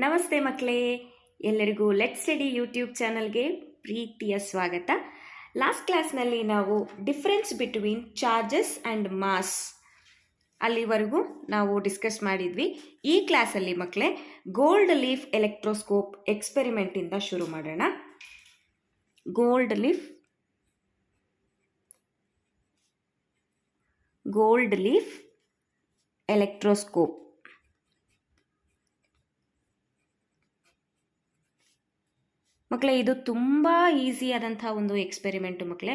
ನಮಸ್ತೆ ಮಕ್ಕಳೇ, ಎಲ್ಲರಿಗೂ ಲೆಟ್ ಸ್ಟಡಿ ಯೂಟ್ಯೂಬ್ ಚಾನಲ್ಗೆ ಪ್ರೀತಿಯ ಸ್ವಾಗತ. ಲಾಸ್ಟ್ ಕ್ಲಾಸ್ನಲ್ಲಿ ನಾವು difference between charges and mass ಅಲ್ಲಿವರೆಗೂ ನಾವು ಡಿಸ್ಕಸ್ ಮಾಡಿದ್ವಿ. ಈ ಕ್ಲಾಸಲ್ಲಿ ಮಕ್ಕಳೇ ಗೋಲ್ಡ್ ಲೀಫ್ ಎಲೆಕ್ಟ್ರೋಸ್ಕೋಪ್ ಎಕ್ಸ್ಪೆರಿಮೆಂಟಿಂದ ಶುರು ಮಾಡೋಣ. Gold leaf electroscope. ಮಕ್ಕಳೇ, ಇದು ತುಂಬ ಈಸಿ ಆದಂಥ ಒಂದು ಎಕ್ಸ್ಪೆರಿಮೆಂಟು ಮಕ್ಕಳೇ.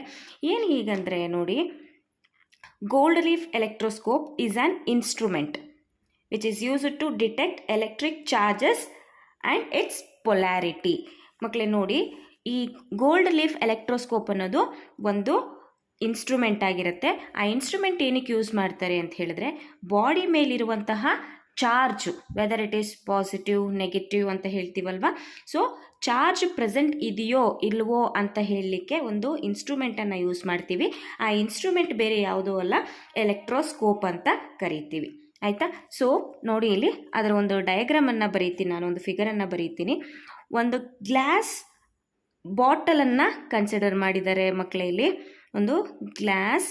ಏನು ಹೀಗಂದರೆ ನೋಡಿ, gold leaf electroscope is an instrument which is used to detect electric charges and its polarity. ಮಕ್ಕಳೇ ನೋಡಿ, ಈ ಗೋಲ್ಡ್ ಲೀಫ್ ಎಲೆಕ್ಟ್ರೋಸ್ಕೋಪ್ ಅನ್ನೋದು ಒಂದು ಇನ್ಸ್ಟ್ರೂಮೆಂಟ್ ಆಗಿರುತ್ತೆ. ಆ ಇನ್ಸ್ಟ್ರೂಮೆಂಟ್ ಏನಕ್ಕೆ ಯೂಸ್ ಮಾಡ್ತಾರೆ ಅಂತ ಹೇಳಿದ್ರೆ, ಬಾಡಿ ಮೇಲಿರುವಂತಹ charge, whether it is positive negative ಅಂತ ಹೇಳ್ತೀವಲ್ವ, ಸೊ ಚಾರ್ಜ್ ಪ್ರೆಸೆಂಟ್ ಇದೆಯೋ ಇಲ್ವೋ ಅಂತ ಹೇಳಲಿಕ್ಕೆ ಒಂದು ಇನ್ಸ್ಟ್ರೂಮೆಂಟನ್ನು ಯೂಸ್ ಮಾಡ್ತೀವಿ. ಆ ಇನ್ಸ್ಟ್ರೂಮೆಂಟ್ ಬೇರೆ ಯಾವುದೂ ಅಲ್ಲ, ಎಲೆಕ್ಟ್ರೋಸ್ಕೋಪ್ ಅಂತ ಕರಿತೀವಿ. ಆಯಿತಾ? ಸೊ ನೋಡಿ, ಇಲ್ಲಿ ಅದರ ಒಂದು ಡಯಾಗ್ರಾಮನ್ನು ಬರೀತೀನಿ, ನಾನು ಒಂದು ಫಿಗರನ್ನು ಬರೀತೀನಿ. ಒಂದು ಗ್ಲಾಸ್ ಬಾಟಲನ್ನು ಕನ್ಸಿಡರ್ ಮಾಡಿದ್ದಾರೆ ಮಕ್ಕಳೇ. ಇಲ್ಲಿ ಒಂದು ಗ್ಲಾಸ್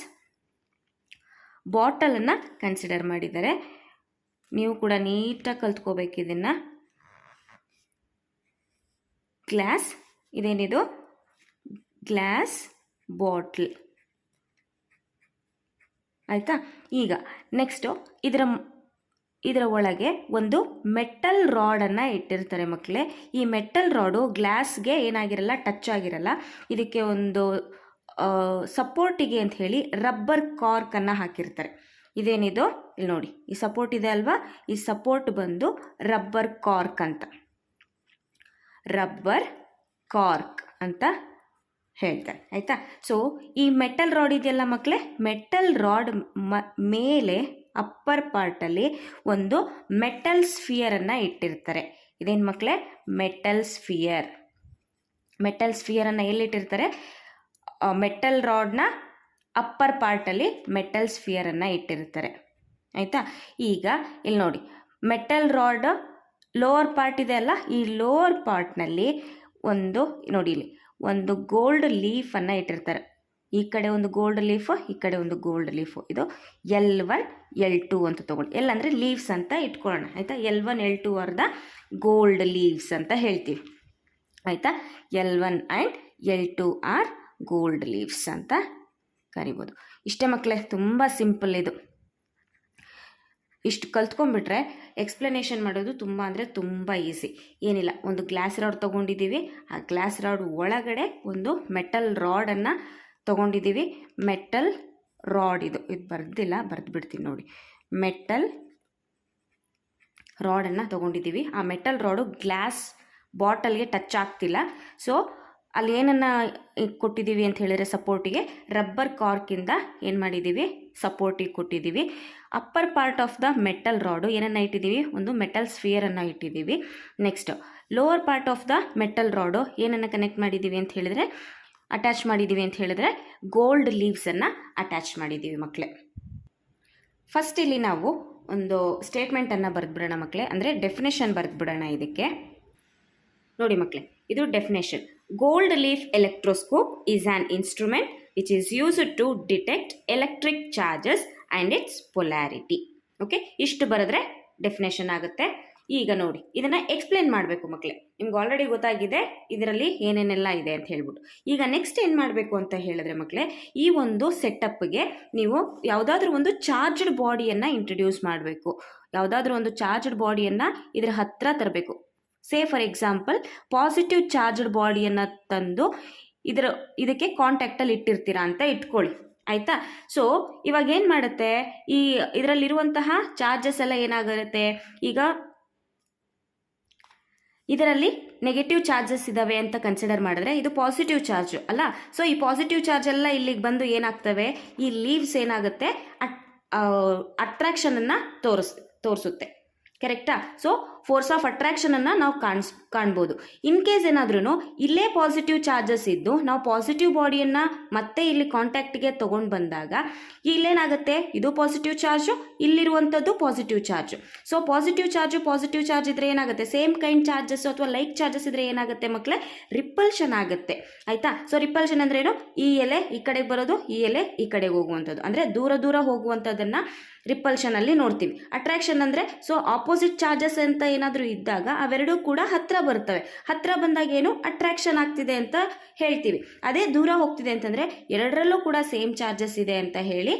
ಬಾಟಲನ್ನು ಕನ್ಸಿಡರ್ ಮಾಡಿದ್ದಾರೆ. ನೀವು ಕೂಡ ನೀಟಾಗಿ ಕಲ್ತ್ಕೋಬೇಕು ಇದನ್ನು. ಗ್ಲಾಸ್, ಇದೇನಿದು ಗ್ಲಾಸ್ ಬಾಟ್ಲ್. ಆಯಿತಾ? ಈಗ ನೆಕ್ಸ್ಟು ಇದರ ಒಳಗೆ ಒಂದು ಮೆಟಲ್ ರಾಡನ್ನು ಇಟ್ಟಿರ್ತಾರೆ ಮಕ್ಕಳೇ. ಈ ಮೆಟಲ್ ರಾಡು ಗ್ಲಾಸ್ಗೆ ಏನಾಗಿರಲ್ಲ, ಟಚ್ ಆಗಿರಲ್ಲ. ಇದಕ್ಕೆ ಒಂದು ಸಪೋರ್ಟಿಗೆ ಅಂತ ಹೇಳಿ ರಬ್ಬರ್ ಕಾರ್ಕನ್ನು ಹಾಕಿರ್ತಾರೆ. ಇದೇನಿದು ಇಲ್ಲಿ ನೋಡಿ, ಈ ಸಪೋರ್ಟ್ ಇದೆ ಅಲ್ವಾ, ಈ ಸಪೋರ್ಟ್ ಬಂದು ರಬ್ಬರ್ ಕಾರ್ಕ್ ಅಂತ, ರಬ್ಬರ್ ಕಾರ್ಕ್ ಅಂತ ಹೇಳ್ತಾರೆ. ಆಯಿತಾ? ಸೊ ಈ ಮೆಟಲ್ ರಾಡ್ ಇದೆಯಲ್ಲ ಮಕ್ಕಳೇ, ಮೆಟಲ್ ರಾಡ್ ಮೇಲೆ ಅಪ್ಪರ್ ಪಾರ್ಟಲ್ಲಿ ಒಂದು ಮೆಟಲ್ ಸ್ಫಿಯರನ್ನು ಇಟ್ಟಿರ್ತಾರೆ. ಇದೇನು ಮಕ್ಕಳೇ? Metal sphere. ಮೆಟಲ್ ಸ್ಫಿಯರನ್ನು ಎಲ್ಲಿಟ್ಟಿರ್ತಾರೆ? ಮೆಟಲ್ ರಾಡ್ನ ಅಪ್ಪರ್ ಪಾರ್ಟಲ್ಲಿ ಮೆಟಲ್ ಸ್ಫಿಯರನ್ನು ಇಟ್ಟಿರ್ತಾರೆ. ಆಯಿತಾ? ಈಗ ಇಲ್ಲಿ ನೋಡಿ, ಮೆಟಲ್ ರಾಡ್ ಲೋವರ್ ಪಾರ್ಟ್ ಇದೆ ಅಲ್ಲ, ಈ ಲೋವರ್ ಪಾರ್ಟ್ನಲ್ಲಿ ಒಂದು ನೋಡಿ, ಇಲ್ಲಿ ಒಂದು ಗೋಲ್ಡ್ ಲೀಫನ್ನು ಇಟ್ಟಿರ್ತಾರೆ. ಈ ಕಡೆ ಒಂದು ಗೋಲ್ಡ್ ಲೀಫು, ಈ ಕಡೆ ಒಂದು ಗೋಲ್ಡ್ ಲೀಫು. ಇದು L1 L2 ಅಂತ ತೊಗೊಳ್ಳಿ. L ಅಂದರೆ ಲೀವ್ಸ್ ಅಂತ ಇಟ್ಕೊಳ್ಳೋಣ. ಆಯಿತಾ? L1 L2 are the gold leaves ಅಂತ ಹೇಳ್ತೀವಿ. ಆಯಿತಾ? L1 and L2 R gold leaves ಅಂತ ಕರಿಬೋದು. ಇಷ್ಟೇ ಮಕ್ಕಳೇ, ತುಂಬ ಸಿಂಪಲ್ ಇದು. ಇಷ್ಟು ಕಲ್ತ್ಕೊಂಡ್ಬಿಟ್ರೆ ಎಕ್ಸ್ಪ್ಲನೇಷನ್ ಮಾಡೋದು ತುಂಬ ಅಂದರೆ ತುಂಬ ಈಸಿ. ಏನಿಲ್ಲ, ಒಂದು ಗ್ಲಾಸ್ ರಾಡ್ ತೊಗೊಂಡಿದ್ದೀವಿ. ಆ ಗ್ಲಾಸ್ ರಾಡ್ ಒಳಗಡೆ ಒಂದು ಮೆಟಲ್ ರಾಡನ್ನು ತೊಗೊಂಡಿದ್ದೀವಿ. ಮೆಟಲ್ ರಾಡ್ ಇದು ಬರೆದಿಲ್ಲ, ಬರೆದು ಬಿಡ್ತೀನಿ ನೋಡಿ. ಮೆಟಲ್ ರಾಡನ್ನು ತೊಗೊಂಡಿದ್ದೀವಿ. ಆ ಮೆಟಲ್ ರಾಡು ಗ್ಲಾಸ್ ಬಾಟಲ್ಗೆ ಟಚ್ ಆಗ್ತಿಲ್ಲ. ಸೊ ಅಲ್ಲಿ ಏನನ್ನು ಕೊಟ್ಟಿದ್ದೀವಿ ಅಂತ ಹೇಳಿದರೆ, ಸಪೋರ್ಟಿಗೆ ರಬ್ಬರ್ ಕಾರ್ಕಿಂದ ಏನು ಮಾಡಿದ್ದೀವಿ, ಸಪೋರ್ಟಿಗೆ ಕೊಟ್ಟಿದ್ದೀವಿ. Upper part of the metal rod ಏನನ್ನು ಇಟ್ಟಿದ್ದೀವಿ, ಒಂದು ಮೆಟಲ್ ಸ್ಫಿಯರನ್ನು ಇಟ್ಟಿದ್ದೀವಿ. Next lower part of the metal rod ಏನನ್ನು ಕನೆಕ್ಟ್ ಮಾಡಿದ್ದೀವಿ ಅಂತ ಹೇಳಿದರೆ, ಅಟ್ಯಾಚ್ ಮಾಡಿದ್ದೀವಿ ಅಂತ ಹೇಳಿದರೆ ಗೋಲ್ಡ್ ಲೀವ್ಸನ್ನು ಅಟ್ಯಾಚ್ ಮಾಡಿದ್ದೀವಿ ಮಕ್ಕಳೇ. ಫಸ್ಟ್ ಇಲ್ಲಿ ನಾವು ಒಂದು ಸ್ಟೇಟ್ಮೆಂಟನ್ನು ಬರೆದ್ಬಿಡೋಣ ಮಕ್ಕಳೇ, ಅಂದರೆ ಡೆಫಿನೇಷನ್ ಬರೆದ್ಬಿಡೋಣ ಇದಕ್ಕೆ. ನೋಡಿ ಮಕ್ಕಳೇ, ಇದು definition. Gold leaf electroscope is an instrument which is used to detect electric charges and its polarity. Okay, ಇಷ್ಟು ಬರೆದ್ರೆ ಡೆಫಿನೇಷನ್ ಆಗುತ್ತೆ. ಈಗ ನೋಡಿ, ಇದನ್ನು ಎಕ್ಸ್ಪ್ಲೇನ್ ಮಾಡಬೇಕು ಮಕ್ಕಳೇ. ನಿಮ್ಗೆ ಆಲ್ರೆಡಿ ಗೊತ್ತಾಗಿದೆ ಇದರಲ್ಲಿ ಏನೇನೆಲ್ಲ ಇದೆ ಅಂತ ಹೇಳ್ಬಿಟ್ಟು. ಈಗ ನೆಕ್ಸ್ಟ್ ಏನು ಮಾಡಬೇಕು ಅಂತ ಹೇಳಿದ್ರೆ ಮಕ್ಕಳೇ, ಈ ಒಂದು ಸೆಟಪ್ಗೆ ನೀವು ಯಾವುದಾದ್ರೂ ಒಂದು ಚಾರ್ಜ್ಡ್ ಬಾಡಿಯನ್ನು ಇಂಟ್ರಡ್ಯೂಸ್ ಮಾಡಬೇಕು. ಯಾವುದಾದ್ರೂ ಒಂದು ಚಾರ್ಜ್ಡ್ ಬಾಡಿಯನ್ನು ಇದರ ಹತ್ತಿರ ತರಬೇಕು. Say for example, positive charged ಬಾಡಿಯನ್ನು ತಂದು ಇದಕ್ಕೆ ಕಾಂಟ್ಯಾಕ್ಟಲ್ಲಿ ಇಟ್ಟಿರ್ತೀರಾ ಅಂತ ಇಟ್ಕೊಳ್ಳಿ. ಆಯಿತಾ? ಸೊ ಇವಾಗ ಏನು ಮಾಡುತ್ತೆ, ಈ ಇದರಲ್ಲಿರುವಂತಹ ಚಾರ್ಜಸ್ ಎಲ್ಲ ಏನಾಗಿರುತ್ತೆ, ಈಗ ಇದರಲ್ಲಿ ನೆಗೆಟಿವ್ ಚಾರ್ಜಸ್ ಇದ್ದಾವೆ ಅಂತ ಕನ್ಸಿಡರ್ ಮಾಡಿದ್ರೆ ಇದು ಪಾಸಿಟಿವ್ ಚಾರ್ಜ್ ಅಲ್ಲ. ಸೊ ಈ ಪಾಸಿಟಿವ್ ಚಾರ್ಜ್ ಎಲ್ಲ ಇಲ್ಲಿಗೆ ಬಂದು ಏನಾಗ್ತವೆ, ಈ ಲೀವ್ಸ್ ಏನಾಗುತ್ತೆ, ಅಟ್ರಾಕ್ಷನನ್ನು ತೋರಿಸುತ್ತೆ. ಕರೆಕ್ಟಾ? ಸೊ ಫೋರ್ಸ್ ಆಫ್ ಅಟ್ರಾಕ್ಷನನ್ನು ನಾವು ಕಾಣ್ಬೋದು. ಇನ್ ಕೇಸ್ ಏನಾದ್ರೂ ಇಲ್ಲೇ ಪಾಸಿಟಿವ್ ಚಾರ್ಜಸ್ ಇದ್ದು ನಾವು ಪಾಸಿಟಿವ್ ಬಾಡಿಯನ್ನು ಮತ್ತೆ ಇಲ್ಲಿ ಕಾಂಟ್ಯಾಕ್ಟ್ಗೆ ತೊಗೊಂಡು ಬಂದಾಗ ಇಲ್ಲೇನಾಗುತ್ತೆ, ಇದು ಪಾಸಿಟಿವ್ ಚಾರ್ಜು, ಇಲ್ಲಿರುವಂಥದ್ದು positive charge. So positive charge ಇದ್ರೆ ಏನಾಗುತ್ತೆ, ಸೇಮ್ ಕೈಂಡ್ ಚಾರ್ಜಸ್ ಅಥವಾ ಲೈಕ್ ಚಾರ್ಜಸ್ ಇದ್ರೆ ಏನಾಗುತ್ತೆ ಮಕ್ಕಳೇ, ರಿಪಲ್ಷನ್ ಆಗುತ್ತೆ. ಆಯ್ತಾ? ಸೊ ರಿಪಲ್ಷನ್ ಅಂದ್ರೆ ಏನು, ಈ ಎಲೆ ಈ ಕಡೆಗೆ ಬರೋದು, ಈ ಎಲೆ ಈ ಕಡೆಗೆ ಹೋಗುವಂಥದ್ದು, ಅಂದರೆ ದೂರ ದೂರ ಹೋಗುವಂಥದ್ದನ್ನು ರಿಪಲ್ಷನ್ ಅಲ್ಲಿ ನೋಡ್ತೀವಿ. ಅಟ್ರಾಕ್ಷನ್ ಅಂದರೆ ಸೊ ಆಪೋಸಿಟ್ ಚಾರ್ಜಸ್ ಅಂತ ಏನಾದರೂ ಇದ್ದಾಗ ಅವೆರಡೂ ಕೂಡ ಹತ್ರ ಬರ್ತವೆ. ಹತ್ರ ಬಂದಾಗ ಏನು, ಅಟ್ರಾಕ್ಷನ್ ಆಗ್ತಿದೆ ಅಂತ ಹೇಳ್ತೀವಿ. ಅದೇ ದೂರ ಹೋಗ್ತಿದೆ ಅಂತಂದರೆ ಎರಡರಲ್ಲೂ ಕೂಡ ಸೇಮ್ ಚಾರ್ಜಸ್ ಇದೆ ಅಂತ ಹೇಳಿ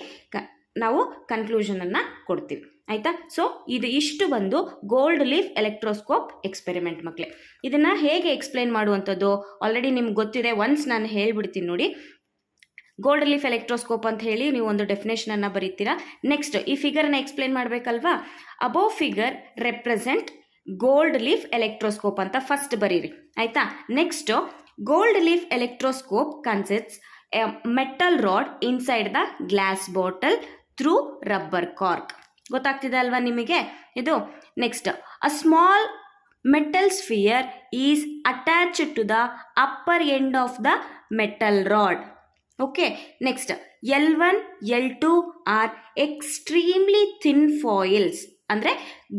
ನಾವು ಕನ್ಕ್ಲೂಷನನ್ನು ಕೊಡ್ತೀವಿ. ಆಯಿತಾ? ಸೊ ಇಷ್ಟು ಬಂದು ಗೋಲ್ಡ್ ಲೀಫ್ ಎಲೆಕ್ಟ್ರೋಸ್ಕೋಪ್ ಎಕ್ಸ್ಪೆರಿಮೆಂಟ್ ಮಕ್ಕಳೇ. ಇದನ್ನು ಹೇಗೆ ಎಕ್ಸ್ಪ್ಲೈನ್ ಮಾಡುವಂಥದ್ದು ಆಲ್ರೆಡಿ ನಿಮ್ಗೆ ಗೊತ್ತಿದೆ, ಒನ್ಸ್ ನಾನು ಹೇಳ್ಬಿಡ್ತೀನಿ ನೋಡಿ. ಗೋಲ್ಡ್ ಲೀಫ್ ಎಲೆಕ್ಟ್ರೋಸ್ಕೋಪ್ ಅಂತ ಹೇಳಿ ನೀವು ಒಂದು ಡೆಫಿನೇಷನನ್ನು ಬರೀತೀರಾ. ನೆಕ್ಸ್ಟ್ ಈ ಫಿಗರ್ನ ಎಕ್ಸ್ಪ್ಲೈನ್ ಮಾಡಬೇಕಲ್ವಾ. Above figure represent gold leaf electroscope ಅಂತ ಫಸ್ಟ್ ಬರೀರಿ. ಆಯಿತಾ? Next gold leaf electroscope consists a metal rod inside the glass bottle through rubber cork. ಗೊತ್ತಾಗ್ತಿದೆ ಅಲ್ವಾ ನಿಮಗೆ ಇದು? Next a small metal sphere is attached to the upper end of the metal rod. Okay, next L1, L2 are extremely thin foils, ಅಂದರೆ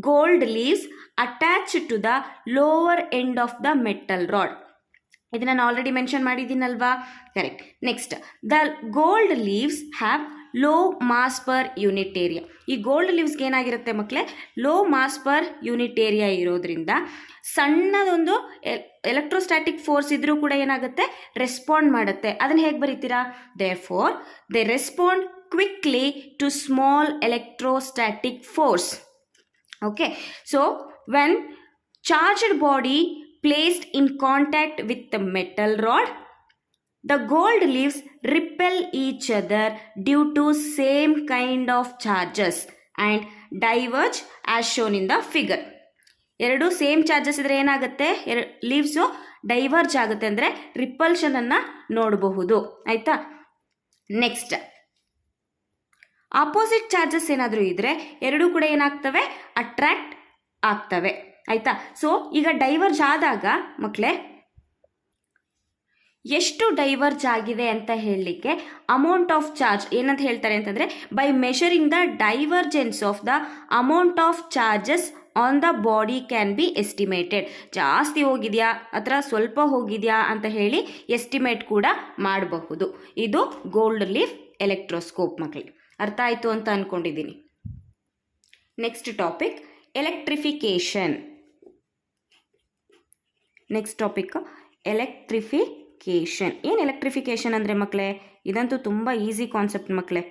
gold leaves attached to the lower end of the metal rod. ಇದನ್ನ ನಾನು already mention ಮಾಡಿದ್ದೀನಲ್ವಾ? Correct. Next the gold leaves have low mass per unit area. ಈ gold ಲೀವ್ಸ್ಗೆ ಏನಾಗಿರುತ್ತೆ ಮಕ್ಕಳೇ, low mass per unit area ಇರೋದ್ರಿಂದ ಸಣ್ಣದೊಂದು ಎಲೆಕ್ಟ್ರೋಸ್ಟ್ಯಾಟಿಕ್ ಫೋರ್ಸ್ ಇದ್ರೂ ಕೂಡ ಏನಾಗುತ್ತೆ, ರೆಸ್ಪಾಂಡ್ ಮಾಡುತ್ತೆ. ಅದನ್ನು ಹೇಗೆ ಬರೀತೀರಾ? Therefore they respond quickly to small electrostatic force. Okay, so when charged body placed in contact with the metal rod, the gold leaves repel each other due to same kind of charges and diverge as shown in the figure. ಎರಡು same charges ಇದ್ರೆ ಏನಾಗುತ್ತೆ, leaves diverge ಆಗುತ್ತೆ, ಅಂದರೆ repulsion ಅನ್ನು ನೋಡಬಹುದು. ಆಯ್ತಾ? Next opposite charges ಏನಾದರೂ ಇದ್ರೆ ಎರಡೂ ಕೂಡ ಏನಾಗ್ತವೆ, ಅಟ್ರಾಕ್ಟ್ ಆಗ್ತವೆ. ಆಯಿತಾ? ಸೊ ಈಗ ಡೈವರ್ಜ್ ಆದಾಗ ಮಕ್ಕಳೇ ಎಷ್ಟು ಡೈವರ್ಜ್ ಆಗಿದೆ ಅಂತ ಹೇಳಲಿಕ್ಕೆ ಅಮೌಂಟ್ ಆಫ್ ಚಾರ್ಜ್ ಏನಂತ ಹೇಳ್ತಾರೆ ಅಂತಂದರೆ, by measuring the divergence of the amount of charges on the body can be estimated. ಜಾಸ್ತಿ ಹೋಗಿದೆಯಾ ಅಥವಾ ಸ್ವಲ್ಪ ಹೋಗಿದೆಯಾ ಅಂತ ಹೇಳಿ ಎಸ್ಟಿಮೇಟ್ ಕೂಡ ಮಾಡಬಹುದು. ಇದು ಗೋಲ್ಡ್ ಲೀಫ್ ಎಲೆಕ್ಟ್ರೋಸ್ಕೋಪ್ ಮಕ್ಕಳಿಗೆ. ಅರ್ಥ ಆಯಿತು ಅಂತ ಅಂದ್ಕೊಂಡಿದ್ದೀನಿ. Next topic electrification. Next topic electrification. ಏನು ಎಲೆಕ್ಟ್ರಿಫಿಕೇಷನ್ ಅಂದರೆ ಮಕ್ಕಳೇ, ಇದಂತೂ ತುಂಬ ಈಸಿ ಕಾನ್ಸೆಪ್ಟ್ ಮಕ್ಕಳೇ.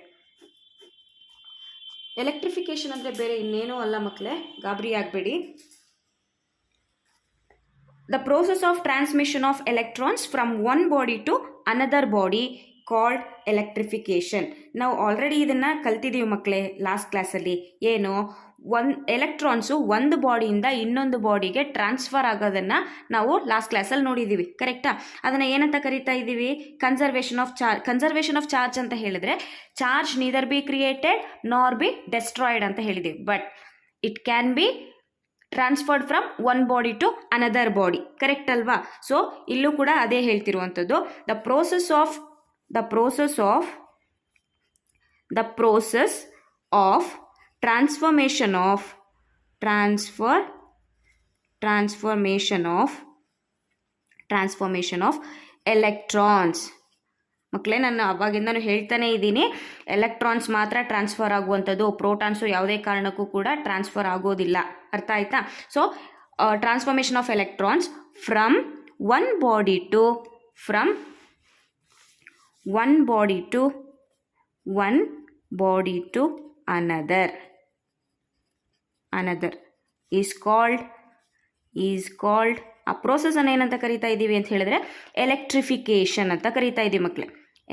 ಎಲೆಕ್ಟ್ರಿಫಿಕೇಷನ್ ಅಂದರೆ ಬೇರೆ ಇನ್ನೇನೂ ಅಲ್ಲ ಮಕ್ಕಳೇ, ಗಾಬರಿ ಆಗಬೇಡಿ. The process of transmission of electrons from one body to another body called electrification. ನಾವು ಆಲ್ರೆಡಿ ಇದನ್ನು ಕಲ್ತಿದ್ದೀವಿ ಮಕ್ಕಳೇ ಲಾಸ್ಟ್ ಕ್ಲಾಸಲ್ಲಿ. ಏನು, ಎಲೆಕ್ಟ್ರಾನ್ಸು ಒಂದು ಬಾಡಿಯಿಂದ ಇನ್ನೊಂದು ಬಾಡಿಗೆ ಟ್ರಾನ್ಸ್ಫರ್ ಆಗೋದನ್ನು ನಾವು ಲಾಸ್ಟ್ ಕ್ಲಾಸಲ್ಲಿ ನೋಡಿದ್ದೀವಿ. ಕರೆಕ್ಟಾ? ಅದನ್ನು ಏನಂತ ಕರಿತಾ ಇದ್ದೀವಿ, ಕನ್ಸರ್ವೇಷನ್ ಆಫ್ ಚಾರ್ಜ್ ಅಂತ ಹೇಳಿದ್ರೆ, charge neither be created nor be destroyed ಅಂತ ಹೇಳಿದ್ದೀವಿ. But it can be transferred from one body to another body. Correct ಅಲ್ವಾ? ಸೊ ಇಲ್ಲೂ ಕೂಡ ಅದೇ ಹೇಳ್ತಿರುವಂಥದ್ದು. The process of transformation of electrons. ಮಕ್ಕಳೇ, ನಾನು ಅವಾಗಿಂದನೂ ಹೇಳ್ತಾನೆ ಇದ್ದೀನಿ, ಎಲೆಕ್ಟ್ರಾನ್ಸ್ ಮಾತ್ರ ಟ್ರಾನ್ಸ್ಫರ್ ಆಗುವಂಥದ್ದು, ಪ್ರೋಟಾನ್ಸು ಯಾವುದೇ ಕಾರಣಕ್ಕೂ ಕೂಡ ಟ್ರಾನ್ಸ್ಫರ್ ಆಗೋದಿಲ್ಲ. ಅರ್ಥ ಆಯ್ತಾ? So transformation of electrons from one body to another is called ಆ ಪ್ರೋಸೆಸನ್ನು ಏನಂತ ಕರಿತಾ ಇದ್ದೀವಿ ಅಂತ ಹೇಳಿದ್ರೆ ಎಲೆಕ್ಟ್ರಿಫಿಕೇಷನ್ ಅಂತ ಕರಿತಾ ಇದ್ದೀವಿ ಮಕ್ಕಳೇ.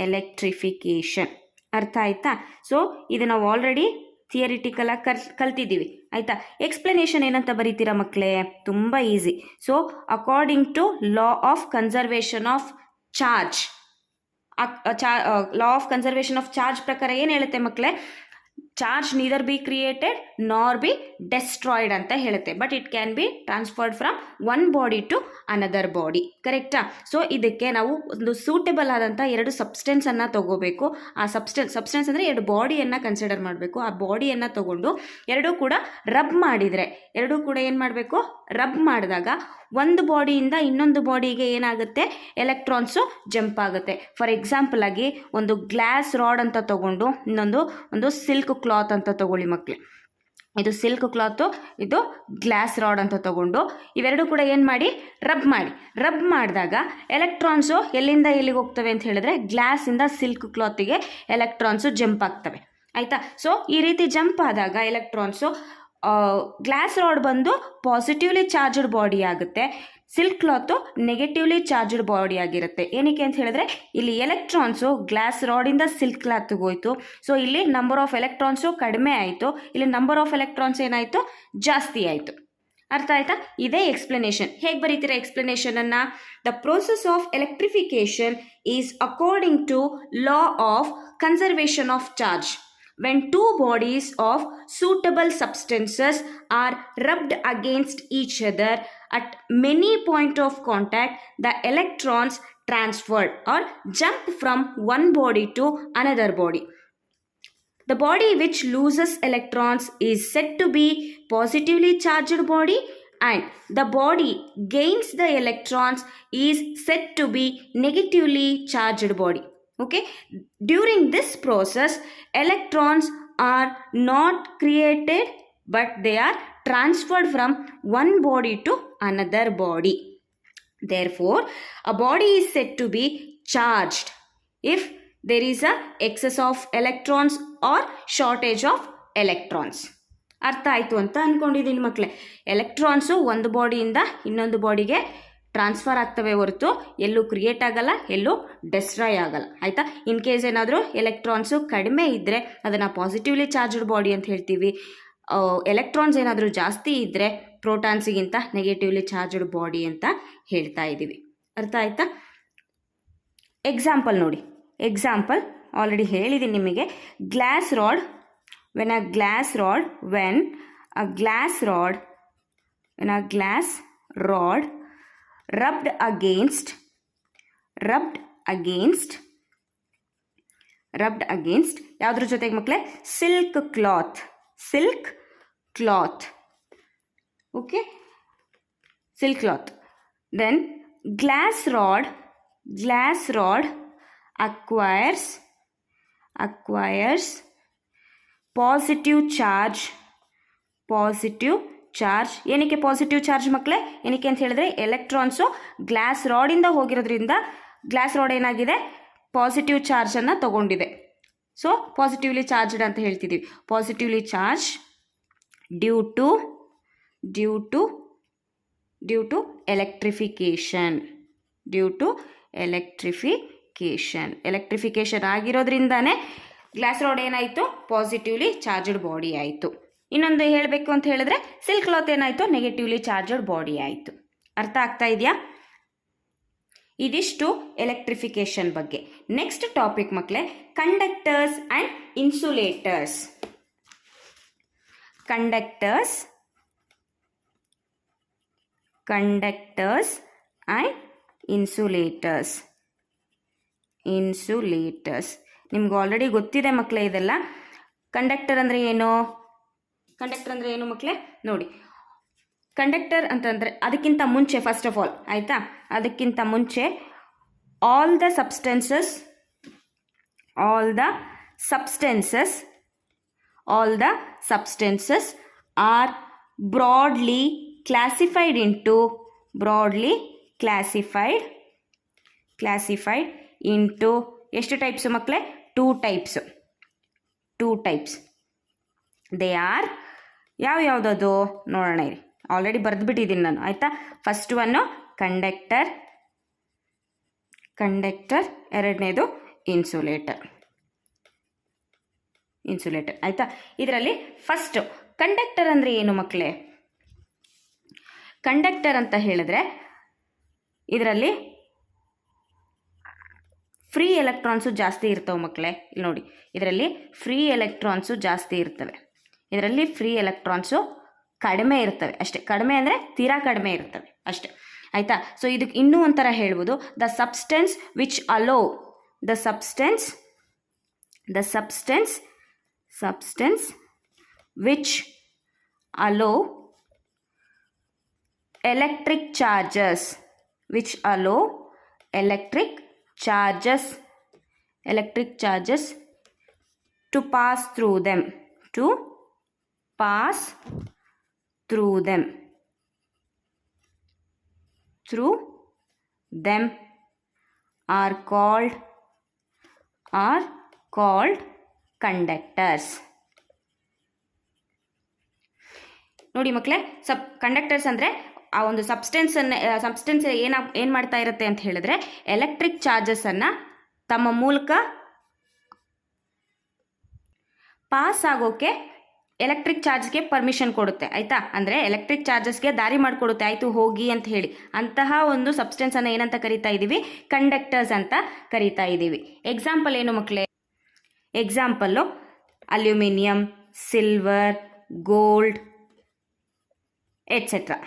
ಎಲೆಕ್ಟ್ರಿಫಿಕೇಷನ್ ಅರ್ಥ ಆಯ್ತಾ? ಸೊ ಇದು ನಾವು ಆಲ್ರೆಡಿ ಥಿಯರಿಟಿಕಲಾಗಿ ಕಲ್ತಿದ್ದೀವಿ. ಆಯಿತಾ? ಎಕ್ಸ್ಪ್ಲನೇಷನ್ ಏನಂತ ಬರೀತೀರಾ ಮಕ್ಕಳೇ, ತುಂಬ easy. So according to law of conservation of charge ಪ್ರಕಾರ ಏನು ಹೇಳುತ್ತೆ ಮಕ್ಕಳೇ, charge neither be created nor be destroyed ಅಂತ ಹೇಳುತ್ತೆ. But it can be transferred from one body to another body. ಕರೆಕ್ಟಾ? ಸೊ ಇದಕ್ಕೆ ನಾವು ಒಂದು ಸೂಟೇಬಲ್ ಆದಂಥ ಎರಡು ಸಬ್ಸ್ಟೆನ್ಸನ್ನು ತಗೋಬೇಕು. ಆ ಸಬ್ಸ್ಟೆನ್ಸ್ ಅಂದರೆ ಎರಡು ಬಾಡಿಯನ್ನು ಕನ್ಸಿಡರ್ ಮಾಡಬೇಕು. ಆ ಬಾಡಿಯನ್ನು ತಗೊಂಡು ಎರಡೂ ಕೂಡ ರಬ್ ಮಾಡಿದರೆ, ಎರಡೂ ಕೂಡ ಏನು ಮಾಡಬೇಕು, ರಬ್ ಮಾಡಿದಾಗ ಒಂದು ಬಾಡಿಯಿಂದ ಇನ್ನೊಂದು ಬಾಡಿಗೆ ಏನಾಗುತ್ತೆ, ಎಲೆಕ್ಟ್ರಾನ್ಸು ಜಂಪ್ ಆಗುತ್ತೆ. ಫಾರ್ ಎಕ್ಸಾಂಪಲ್ ಆಗಿ ಒಂದು ಗ್ಲಾಸ್ ರಾಡ್ ಅಂತ ತಗೊಂಡು ಒಂದು ಸಿಲ್ಕ್ ಕ್ಲಾತ್ ಅಂತ ತಗೊಳ್ಳಿ ಮಕ್ಕಳೇ. ಇದು ಸಿಲ್ಕ್ ಕ್ಲಾತು, ಇದು ಗ್ಲಾಸ್ ರಾಡ್ ಅಂತ ತಗೊಂಡು ಇವೆರಡು ಕೂಡ ಏನು ಮಾಡಿ, ರಬ್ ಮಾಡಿದಾಗ ಎಲೆಕ್ಟ್ರಾನ್ಸು ಎಲ್ಲಿಂದ ಎಲ್ಲಿಗೆ ಹೋಗ್ತವೆ ಅಂತ ಹೇಳಿದ್ರೆ ಗ್ಲಾಸಿಂದ ಸಿಲ್ಕ್ ಕ್ಲಾತಿಗೆ ಎಲೆಕ್ಟ್ರಾನ್ಸು ಜಂಪ್ ಆಗ್ತವೆ. ಆಯಿತಾ? ಸೊ ಈ ರೀತಿ ಜಂಪ್ ಆದಾಗ ಎಲೆಕ್ಟ್ರಾನ್ಸು ಗ್ಲಾಸ್ ರಾಡ್ ಬಂದು ಪಾಸಿಟಿವ್ಲಿ ಚಾರ್ಜ್ಡ್ ಬಾಡಿ ಆಗುತ್ತೆ, silk cloth negatively charged body ಆಗಿರುತ್ತೆ. ಏನಕ್ಕೆ ಅಂತ ಹೇಳಿದ್ರೆ ಇಲ್ಲಿ ಎಲೆಕ್ಟ್ರಾನ್ಸು ಗ್ಲಾಸ್ ರಾಡಿಂದ ಸಿಲ್ಕ್ ಕ್ಲಾತ್ಗೆ ಹೋಯಿತು. ಸೊ ಇಲ್ಲಿ ನಂಬರ್ ಆಫ್ ಎಲೆಕ್ಟ್ರಾನ್ಸು ಕಡಿಮೆ ಆಯಿತು, ಇಲ್ಲಿ ನಂಬರ್ ಆಫ್ ಎಲೆಕ್ಟ್ರಾನ್ಸ್ ಏನಾಯಿತು, ಜಾಸ್ತಿ ಆಯಿತು. ಅರ್ಥ ಆಯ್ತಾ? ಇದೇ ಎಕ್ಸ್ಪ್ಲನೇಷನ್. ಹೇಗೆ ಬರೀತೀರಾ ಎಕ್ಸ್ಪ್ಲನೇಷನನ್ನು? The process of electrification is according to law of conservation of charge. When two bodies of suitable substances are rubbed against each other at many points of contact, the electrons transferred or jump from one body to another body. The body which loses electrons is said to be positively charged body, and the body gains the electrons is said to be negatively charged body. Okay, during this process electrons are not created but they are transferred from one body to another body. Therefore a body is said to be charged if there is a excess of electrons or shortage of electrons. ಅರ್ಥ ಆಯಿತು ಅಂತ ಅಂದ್ಕೊಂಡಿದ್ದೀನಿ ಮಕ್ಕಳೇ. Electrons ಒಂದು ಬಾಡಿಯಿಂದ ಇನ್ನೊಂದು ಬಾಡಿಗೆ transfer ಆಗ್ತವೆ ಹೊರತು ಎಲ್ಲೂ ಕ್ರಿಯೇಟ್ ಆಗಲ್ಲ, ಎಲ್ಲೂ ಡೆಸ್ಟ್ರಾಯ್ ಆಗಲ್ಲ. ಆಯಿತಾ? ಇನ್ ಕೇಸ್ ಏನಾದರೂ ಎಲೆಕ್ಟ್ರಾನ್ಸು ಕಡಿಮೆ ಇದ್ದರೆ ಅದನ್ನು ಪಾಸಿಟಿವ್ಲಿ ಚಾರ್ಜ್ಡ್ ಬಾಡಿ ಅಂತ ಹೇಳ್ತೀವಿ. ಎಲೆಕ್ಟ್ರಾನ್ಸ್ ಏನಾದರೂ ಜಾಸ್ತಿ ಇದ್ದರೆ ಪ್ರೋಟಾನ್ಸಿಗಿಂತ ನೆಗೆಟಿವ್ಲಿ ಚಾರ್ಜ್ಡ್ ಬಾಡಿ ಅಂತ ಹೇಳ್ತಾ ಇದ್ದೀವಿ. ಅರ್ಥ ಆಯ್ತಾ? ಎಕ್ಸಾಂಪಲ್ ನೋಡಿ. ಎಕ್ಸಾಂಪಲ್ ಆಲ್ರೆಡಿ ಹೇಳಿದ್ದೀನಿ ನಿಮಗೆ. Glass rod, when a glass rod rubbed against ಯಾವುದ್ರ ಜೊತೆಗೆ ಮಕ್ಕಳೇ? Silk cloth. Okay, silk cloth. Then glass rod acquires positive charge. ಏನಕ್ಕೆ ಪಾಸಿಟಿವ್ ಚಾರ್ಜ್ ಮಕ್ಕಳೇ? ಏನಕ್ಕೆ ಅಂತ ಹೇಳಿದ್ರೆ ಎಲೆಕ್ಟ್ರಾನ್ಸು ಗ್ಲಾಸ್ ರಾಡಿಂದ ಹೋಗಿರೋದ್ರಿಂದ ಗ್ಲಾಸ್ ರಾಡ್ ಏನಾಗಿದೆ, ಪಾಸಿಟಿವ್ ಚಾರ್ಜನ್ನು ತಗೊಂಡಿದೆ. ಸೊ ಪಾಸಿಟಿವ್ಲಿ ಚಾರ್ಜ್ಡ್ ಅಂತ ಹೇಳ್ತಿದ್ದೀವಿ. Positively charge due to electrification ಆಗಿರೋದ್ರಿಂದಾನೇ ಗ್ಲಾಸ್ ರಾಡ್ ಏನಾಯಿತು, ಪಾಸಿಟಿವ್ಲಿ ಚಾರ್ಜ್ಡ್ ಬಾಡಿ ಆಯಿತು. ಇನ್ನೊಂದು ಹೇಳಬೇಕು ಅಂತ ಹೇಳಿದ್ರೆ ಸಿಲ್ಕ್ ಕ್ಲಾತ್ ಏನಾಯಿತು, ನೆಗೆಟಿವ್ಲಿ ಚಾರ್ಜ್ಡ್ ಬಾಡಿ ಆಯಿತು. ಅರ್ಥ ಆಗ್ತಾ ಇದೆಯಾ? ಇದಿಷ್ಟು ಎಲೆಕ್ಟ್ರಿಫಿಕೇಶನ್ ಬಗ್ಗೆ. ನೆಕ್ಸ್ಟ್ ಟಾಪಿಕ್ ಮಕ್ಕಳೇ, conductors and insulators. Conductors and insulators. ನಿಮ್ಗೆ ಆಲ್ರೆಡಿ ಗೊತ್ತಿದೆ ಮಕ್ಕಳೇ ಇದೆಲ್ಲ. ಕಂಡಕ್ಟರ್ ಅಂದರೆ ಏನು ಮಕ್ಕಳೇ? ನೋಡಿ, ಕಂಡಕ್ಟರ್ ಅಂತಂದರೆ ಅದಕ್ಕಿಂತ ಮುಂಚೆ, ಫಸ್ಟ್ ಆಫ್ ಆಲ್, ಆಯಿತಾ, ಅದಕ್ಕಿಂತ ಮುಂಚೆ all the substances are broadly classified into ಎಷ್ಟು ಟೈಪ್ಸು ಮಕ್ಕಳೇ? Two types. ದೇ ಆರ್ ಯಾವುದದು ನೋಡೋಣ ಇರಿ. ಆಲ್ರೆಡಿ ಬರೆದುಬಿಟ್ಟಿದ್ದೀನಿ ನಾನು. ಆಯಿತಾ? ಫಸ್ಟ್ ಒನ್ನು ಕಂಡಕ್ಟರ್, ಎರಡನೇದು ಇನ್ಸುಲೇಟರ್. ಆಯಿತಾ? ಇದರಲ್ಲಿ ಫಸ್ಟು ಕಂಡಕ್ಟರ್ ಅಂದರೆ ಏನು ಮಕ್ಕಳೇ? ಕಂಡಕ್ಟರ್ ಅಂತ ಹೇಳಿದ್ರೆ ಇದರಲ್ಲಿ ಫ್ರೀ ಎಲೆಕ್ಟ್ರಾನ್ಸು ಜಾಸ್ತಿ ಇರ್ತವೆ ಮಕ್ಕಳೇ. ಇಲ್ಲಿ ನೋಡಿ, ಇದರಲ್ಲಿ ಫ್ರೀ ಎಲೆಕ್ಟ್ರಾನ್ಸು ಜಾಸ್ತಿ ಇರ್ತವೆ, ಇದರಲ್ಲಿ ಫ್ರೀ ಎಲೆಕ್ಟ್ರಾನ್ಸು ಕಡಿಮೆ ಇರ್ತವೆ ಅಷ್ಟೇ. ಕಡಿಮೆ ಅಂದರೆ ತೀರಾ ಕಡಿಮೆ ಇರ್ತವೆ ಅಷ್ಟೇ, ಆಯಿತಾ. ಸೊ ಇದಕ್ಕೆ ಇನ್ನೂ ಒಂಥರ ಹೇಳ್ಬೋದು, the substance which allow the substance which allow electric charges to pass through them are called conductors. ನೋಡಿ ಮಕ್ಕಳೇ, ಕಂಡಕ್ಟರ್ಸ್ ಅಂದರೆ ಆ ಒಂದು ಸಬ್ಸ್ಟೆನ್ಸ್ ಏನು ಮಾಡ್ತಾ ಇರುತ್ತೆ ಅಂತ ಹೇಳಿದ್ರೆ, ಎಲೆಕ್ಟ್ರಿಕ್ ಚಾರ್ಜಸನ್ನು ತಮ್ಮ ಮೂಲಕ ಪಾಸ್ ಆಗೋಕ್ಕೆ ಎಲೆಕ್ಟ್ರಿಕ್ ಚಾರ್ಜ್ಗೆ ಪರ್ಮಿಷನ್ ಕೊಡುತ್ತೆ, ಆಯಿತಾ. ಅಂದರೆ ಎಲೆಕ್ಟ್ರಿಕ್ ಚಾರ್ಜಸ್ಗೆ ದಾರಿ ಮಾಡಿಕೊಡುತ್ತೆ, ಆಯಿತು ಹೋಗಿ ಅಂತ ಹೇಳಿ. ಅಂತಹ ಒಂದು ಸಬ್ಸ್ಟೆನ್ಸನ್ನು ಏನಂತ ಕರಿತಾ ಇದ್ದೀವಿ? ಕಂಡಕ್ಟರ್ಸ್ ಅಂತ ಕರಿತಾ ಇದ್ದೀವಿ. ಎಕ್ಸಾಂಪಲ್ ಏನು ಮಕ್ಕಳೇ? Example aluminium, silver, gold etcetera.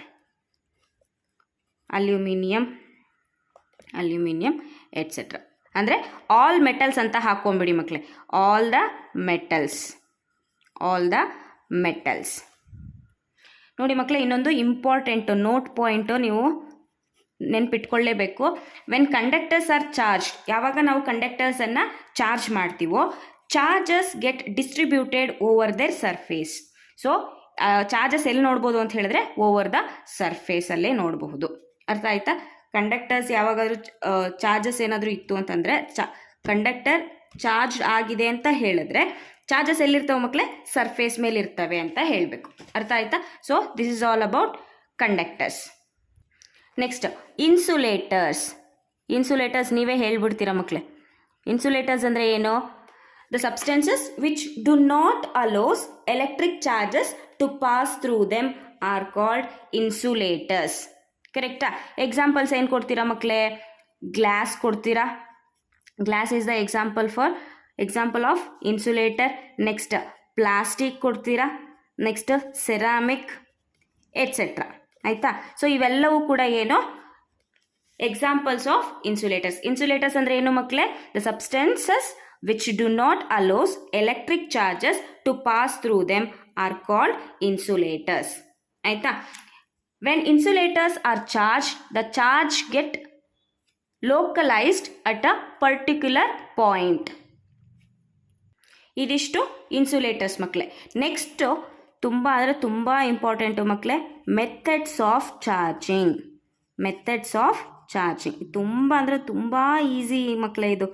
Aluminium etcetera ಅಂದರೆ ಆಲ್ ಮೆಟಲ್ಸ್ ಅಂತ ಹಾಕ್ಕೊಂಬಿಡಿ ಮಕ್ಕಳೇ. All the metals. ನೋಡಿ ಮಕ್ಕಳೇ, ಇನ್ನೊಂದು ಇಂಪಾರ್ಟೆಂಟು ನೋಟ್ ಪಾಯಿಂಟು ನೀವು ನೆನ್ಪಿಟ್ಕೊಳ್ಳೇಬೇಕು. ವೆನ್ ಕಂಡಕ್ಟರ್ಸ್ ಆರ್ ಚಾರ್ಜ್, ಯಾವಾಗ ನಾವು ಕಂಡಕ್ಟರ್ಸನ್ನು ಚಾರ್ಜ್ ಮಾಡ್ತೀವೋ, charges get distributed over their surface. So charges ಎಲ್ಲಿ ನೋಡ್ಬೋದು ಅಂತ ಹೇಳಿದ್ರೆ, ಓವರ್ ದ ಸರ್ಫೇಸಲ್ಲೇ ನೋಡಬಹುದು. ಅರ್ಥ ಆಯ್ತಾ? ಕಂಡಕ್ಟರ್ಸ್ ಯಾವಾಗಾದರೂ ಚಾರ್ಜಸ್ ಏನಾದರೂ ಇತ್ತು ಅಂತಂದರೆ, ಕಂಡಕ್ಟರ್ ಚಾರ್ಜ್ ಆಗಿದೆ ಅಂತ ಹೇಳಿದ್ರೆ ಚಾರ್ಜಸ್ ಎಲ್ಲಿರ್ತವೆ ಮಕ್ಕಳೇ? ಸರ್ಫೇಸ್ ಮೇಲೆ ಇರ್ತವೆ ಅಂತ ಹೇಳಬೇಕು. ಅರ್ಥ ಆಯ್ತಾ? So this is all about conductors. Next insulators ನೀವೇ ಹೇಳ್ಬಿಡ್ತೀರಾ ಮಕ್ಕಳೇ. ಇನ್ಸುಲೇಟರ್ಸ್ ಅಂದರೆ ಏನು? The substances which do not allows electric charges to pass through them are called insulators. ಕರೆಕ್ಟಾ? ಎಕ್ಸಾಂಪಲ್ಸ್ ಏನು ಕೊಡ್ತೀರಾ ಮಕ್ಕಳೇ? ಗ್ಲಾಸ್ ಕೊಡ್ತೀರಾ. Glass is the example of insulator. Next plastic ಕೊಡ್ತೀರಾ. Next ceramic etcetera. ಆಯಿತಾ? ಸೊ ಇವೆಲ್ಲವೂ ಕೂಡ ಏನು? ಎಕ್ಸಾಂಪಲ್ಸ್ ಆಫ್ ಇನ್ಸುಲೇಟರ್ಸ್ ಅಂದರೆ ಏನು ಮಕ್ಕಳೇ? The substances which do not allows electric charges to pass through them are called insulators. ಆಯಿತಾ? When insulators are charged, the charge get localized at a particular point. ಇದಿಷ್ಟು insulators ಮಕ್ಕಳೇ. Next ತುಂಬ ಅಂದರೆ ತುಂಬ important ಮಕ್ಕಳೇ, ಮೆಥಡ್ಸ್ ಆಫ್ ಚಾರ್ಜಿಂಗ್. ತುಂಬ ಅಂದರೆ ತುಂಬ ಈಸಿ ಮಕ್ಕಳೇ ಇದು.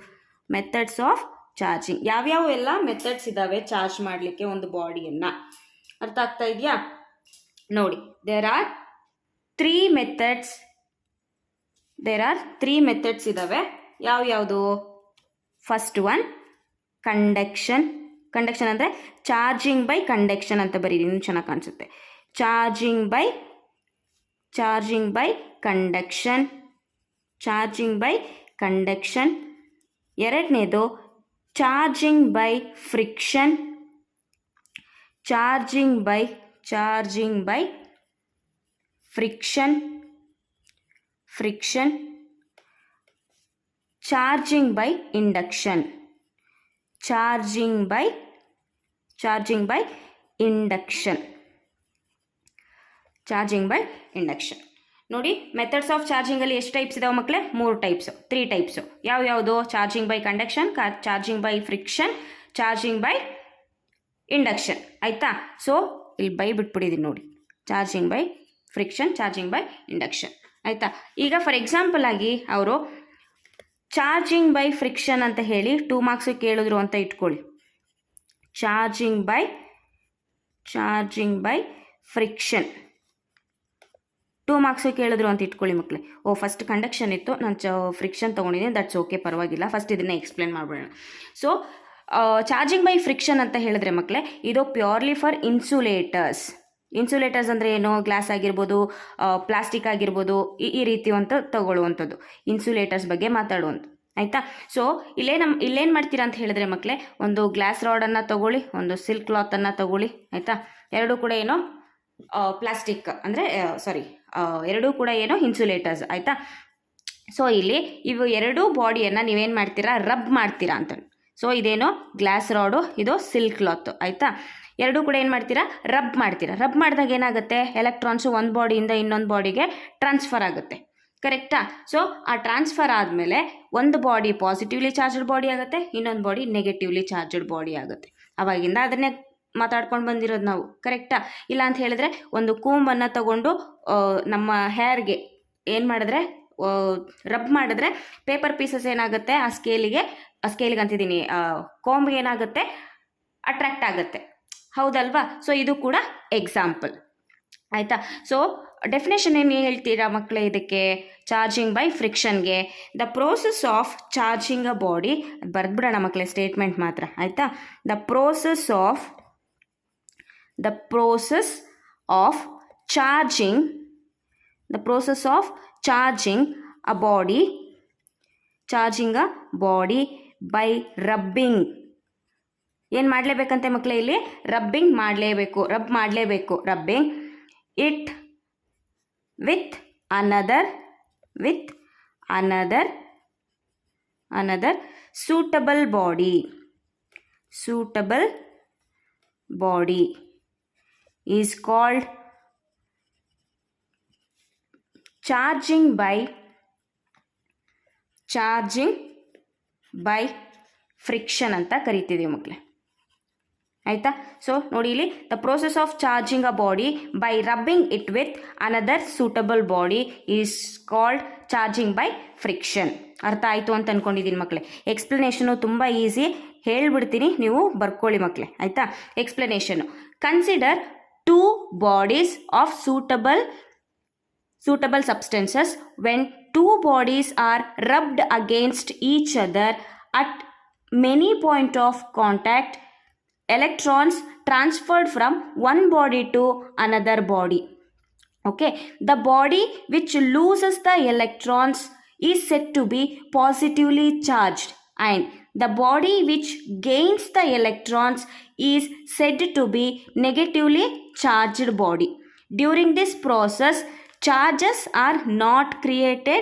Methods of charging. ಯಾವ್ಯಾವ ಎಲ್ಲ ಮೆಥಡ್ಸ್ ಇದ್ದಾವೆ ಚಾರ್ಜ್ ಮಾಡಲಿಕ್ಕೆ ಒಂದು ಬಾಡಿಯನ್ನು? ಅರ್ಥ ಆಗ್ತಾ ಇದೆಯಾ? ನೋಡಿ, ದೇರ್ ಆರ್ ತ್ರೀ ಮೆಥಡ್ಸ್ ಇದ್ದಾವೆ. ಯಾವ್ಯಾವುದು? ಫಸ್ಟ್ ಒನ್ ಕಂಡಕ್ಷನ್ ಅಂದರೆ ಚಾರ್ಜಿಂಗ್ ಬೈ ಕಂಡಕ್ಷನ್ ಅಂತ ಬರೀರಿ, ಇನ್ನೂ ಚೆನ್ನಾಗಿ ಕಾಣಿಸುತ್ತೆ. Charging by conduction. ಎರಡನೇದು charging by friction. Charging by friction. Charging by induction. ನೋಡಿ, ಮೆಥಡ್ಸ್ ಆಫ್ ಚಾರ್ಜಿಂಗಲ್ಲಿ ಎಷ್ಟು ಟೈಪ್ಸ್ ಇದಾವೆ ಮಕ್ಕಳೇ? 3 ಟೈಪ್ಸು. ಯಾವ್ಯಾವುದು? Charging by conduction, charging by friction, charging by induction. ಆಯಿತಾ? ಸೊ ಇಲ್ಲಿ ಬಿಟ್ಬಿಟ್ಟಿದ್ದೀನಿ ನೋಡಿ, charging by friction, charging by induction. ಆಯಿತಾ? ಈಗ ಫಾರ್ ಎಕ್ಸಾಂಪಲ್ ಆಗಿ ಅವರು ಚಾರ್ಜಿಂಗ್ ಬೈ ಫ್ರಿಕ್ಷನ್ ಅಂತ ಹೇಳಿ 2 ಮಾರ್ಕ್ಸ್ ಕೇಳಿದ್ರು ಅಂತ ಇಟ್ಕೊಳ್ಳಿ. ಚಾರ್ಜಿಂಗ್ ಬೈ ಫ್ರಿಕ್ಷನ್ 2 ಮಾರ್ಕ್ಸ್ ಕೇಳಿದ್ರು ಅಂತ ಇಟ್ಕೊಳ್ಳಿ ಮಕ್ಕಳೇ. ಫಸ್ಟ್ ಕಂಡಕ್ಷನ್ ಇತ್ತು, ನಾನು ಫ್ರಿಕ್ಷನ್ ತೊಗೊಂಡಿದ್ದೀನಿ, ದಟ್ಸ್ ಓಕೆ, ಪರವಾಗಿಲ್ಲ. ಫಸ್ಟ್ ಇದನ್ನೇ ಎಕ್ಸ್ಪ್ಲೇನ್ ಮಾಡ್ಬಿಡೋಣ. ಸೊ ಚಾರ್ಜಿಂಗ್ ಬೈ ಫ್ರಿಕ್ಷನ್ ಅಂತ ಹೇಳಿದ್ರೆ ಮಕ್ಕಳೇ, ಇದು ಪ್ಯೂರ್ಲಿ ಫಾರ್ ಇನ್ಸುಲೇಟರ್ಸ್ ಅಂದರೆ ಏನು? ಗ್ಲಾಸ್ ಆಗಿರ್ಬೋದು, ಪ್ಲಾಸ್ಟಿಕ್ ಆಗಿರ್ಬೋದು, ಈ ರೀತಿ ಅಂತ ತಗೊಳ್ಳುವಂಥದ್ದು ಇನ್ಸುಲೇಟರ್ಸ್ ಬಗ್ಗೆ ಮಾತಾಡುವಂಥ. ಆಯಿತಾ. ಸೊ ಇಲ್ಲೇನು ಮಾಡ್ತೀರಾ ಅಂತ ಹೇಳಿದ್ರೆ ಮಕ್ಕಳೇ, ಒಂದು ಗ್ಲಾಸ್ ರಾಡನ್ನು ತಗೊಳ್ಳಿ, ಒಂದು ಸಿಲ್ಕ್ ಕ್ಲಾತನ್ನು ತಗೊಳ್ಳಿ, ಆಯಿತಾ. ಎರಡೂ ಕೂಡ ಏನೋ ಪ್ಲಾಸ್ಟಿಕ್ ಅಂದರೆ ಎರಡೂ ಕೂಡ ಏನೋ ಇನ್ಸುಲೇಟರ್ಸ್, ಆಯಿತಾ. ಸೊ ಇಲ್ಲಿ ಇವು ಎರಡೂ ಬಾಡಿಯನ್ನು ನೀವೇನು ಮಾಡ್ತೀರಾ, ರಬ್ ಮಾಡ್ತೀರಾ ಅಂತ. ಸೊ ಇದೇನೋ ಗ್ಲಾಸ್ ರಾಡು, ಇದು ಸಿಲ್ಕ್ ಕ್ಲಾತ್, ಆಯಿತಾ. ಎರಡೂ ಕೂಡ ಏನು ಮಾಡ್ತೀರಾ, ರಬ್ ಮಾಡ್ತೀರಾ. ರಬ್ ಮಾಡಿದಾಗ ಏನಾಗುತ್ತೆ, ಎಲೆಕ್ಟ್ರಾನ್ಸು ಒಂದು ಬಾಡಿಯಿಂದ ಇನ್ನೊಂದು ಬಾಡಿಗೆ ಟ್ರಾನ್ಸ್ಫರ್ ಆಗುತ್ತೆ, ಕರೆಕ್ಟಾ. ಸೊ ಆ ಟ್ರಾನ್ಸ್ಫರ್ ಆದಮೇಲೆ ಒಂದು ಬಾಡಿ ಪಾಸಿಟಿವ್ಲಿ ಚಾರ್ಜ್ಡ್ ಬಾಡಿ ಆಗುತ್ತೆ, ಇನ್ನೊಂದು ಬಾಡಿ ನೆಗೆಟಿವ್ಲಿ ಚಾರ್ಜ್ಡ್ ಬಾಡಿ ಆಗುತ್ತೆ. ಅವಾಗಿಂದ ಅದನ್ನೇ ಮಾತಾಡ್ಕೊಂಡು ಬಂದಿರೋದು ನಾವು, ಕರೆಕ್ಟಾ. ಇಲ್ಲ ಅಂತ ಹೇಳಿದ್ರೆ ಒಂದು ಕೂಂಬನ್ನು ತಗೊಂಡು ನಮ್ಮ ಹೇರ್ಗೆ ಏನು ಮಾಡಿದ್ರೆ ರಬ್ ಮಾಡಿದ್ರೆ ಪೇಪರ್ ಪೀಸಸ್ ಏನಾಗುತ್ತೆ ಆ ಸ್ಕೇಲಿಗೆ ಅಂತಿದ್ದೀನಿ, ಕೋಂಬ್ಗೆ ಏನಾಗುತ್ತೆ, ಅಟ್ರಾಕ್ಟ್ ಆಗುತ್ತೆ, ಹೌದಲ್ವಾ. ಸೊ ಇದು ಕೂಡ ಎಕ್ಸಾಂಪಲ್, ಆಯಿತಾ. ಸೊ ಡೆಫಿನೇಷನ್ ಏನು ಹೇಳ್ತೀರಾ ಮಕ್ಕಳೇ ಇದಕ್ಕೆ, ಚಾರ್ಜಿಂಗ್ ಬೈ ಫ್ರಿಕ್ಷನ್ಗೆ, the process of charging a body, ಬರೆದ್ಬಿಡೋಣ ಮಕ್ಕಳೇ ಸ್ಟೇಟ್ಮೆಂಟ್ ಮಾತ್ರ, ಆಯಿತಾ. The process of charging a body by rubbing. ಏನು ಮಾಡಲೇಬೇಕಂತೆ ಮಕ್ಕಳೇ ಇಲ್ಲಿ, ರಬ್ ಮಾಡಲೇಬೇಕು, rubbing it with another suitable body is called charging by friction ಅಂತ ಕರಿತೀವಿ ಮಕ್ಕಳೇ, ಆಯಿತಾ. ಸೊ ನೋಡಿ ಇಲ್ಲಿ, the process of charging a body by rubbing it with another suitable body is called charging by friction. ಅರ್ಥ ಆಯಿತು ಅಂತ ಅಂದ್ಕೊಂಡಿದ್ದೀನಿ ಮಕ್ಕಳೇ. ಎಕ್ಸ್ಪ್ಲನೇಷನು ತುಂಬ ಈಸಿ, ಹೇಳ್ಬಿಡ್ತೀನಿ, ನೀವು ಬರ್ಕೊಳ್ಳಿ ಮಕ್ಕಳೇ, ಆಯಿತಾ. Explanation, consider 2 bodies of suitable substances. When 2 bodies are rubbed against each other at many point of contact, electrons transferred from one body to another body. Okay, the body which loses the electrons is said to be positively charged, and the body which gains the electrons is said to be negatively charged body. During this process, charges are not created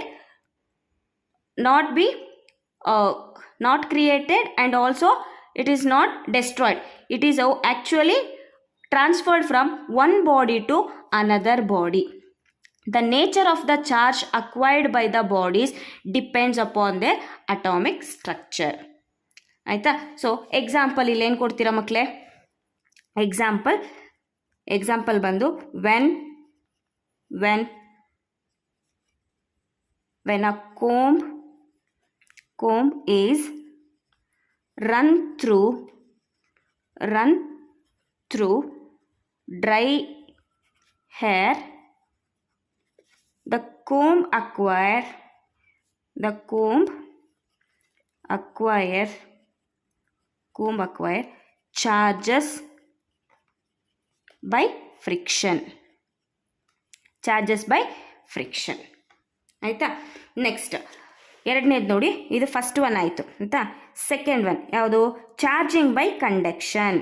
and also it is not destroyed. It is actually transferred from one body to another body. The nature of the charge acquired by the bodies depends upon their atomic structure. ಆಯಿತಾ. So example ಇಲ್ಲಿ ಏನು ಕೊಡ್ತೀರಾ ಮಕ್ಕಳೇ, example ಬಂದು when a comb is run through dry hair, the comb acquire charges by friction. ಆಯಿತಾ. Next ಎರಡನೇದು ನೋಡಿ, ಇದು ಫಸ್ಟ್ ಒನ್ ಆಯಿತು ಆಯಿತಾ. ಸೆಕೆಂಡ್ ಒನ್ ಯಾವುದು, ಚಾರ್ಜಿಂಗ್ ಬೈ ಕಂಡಕ್ಷನ್.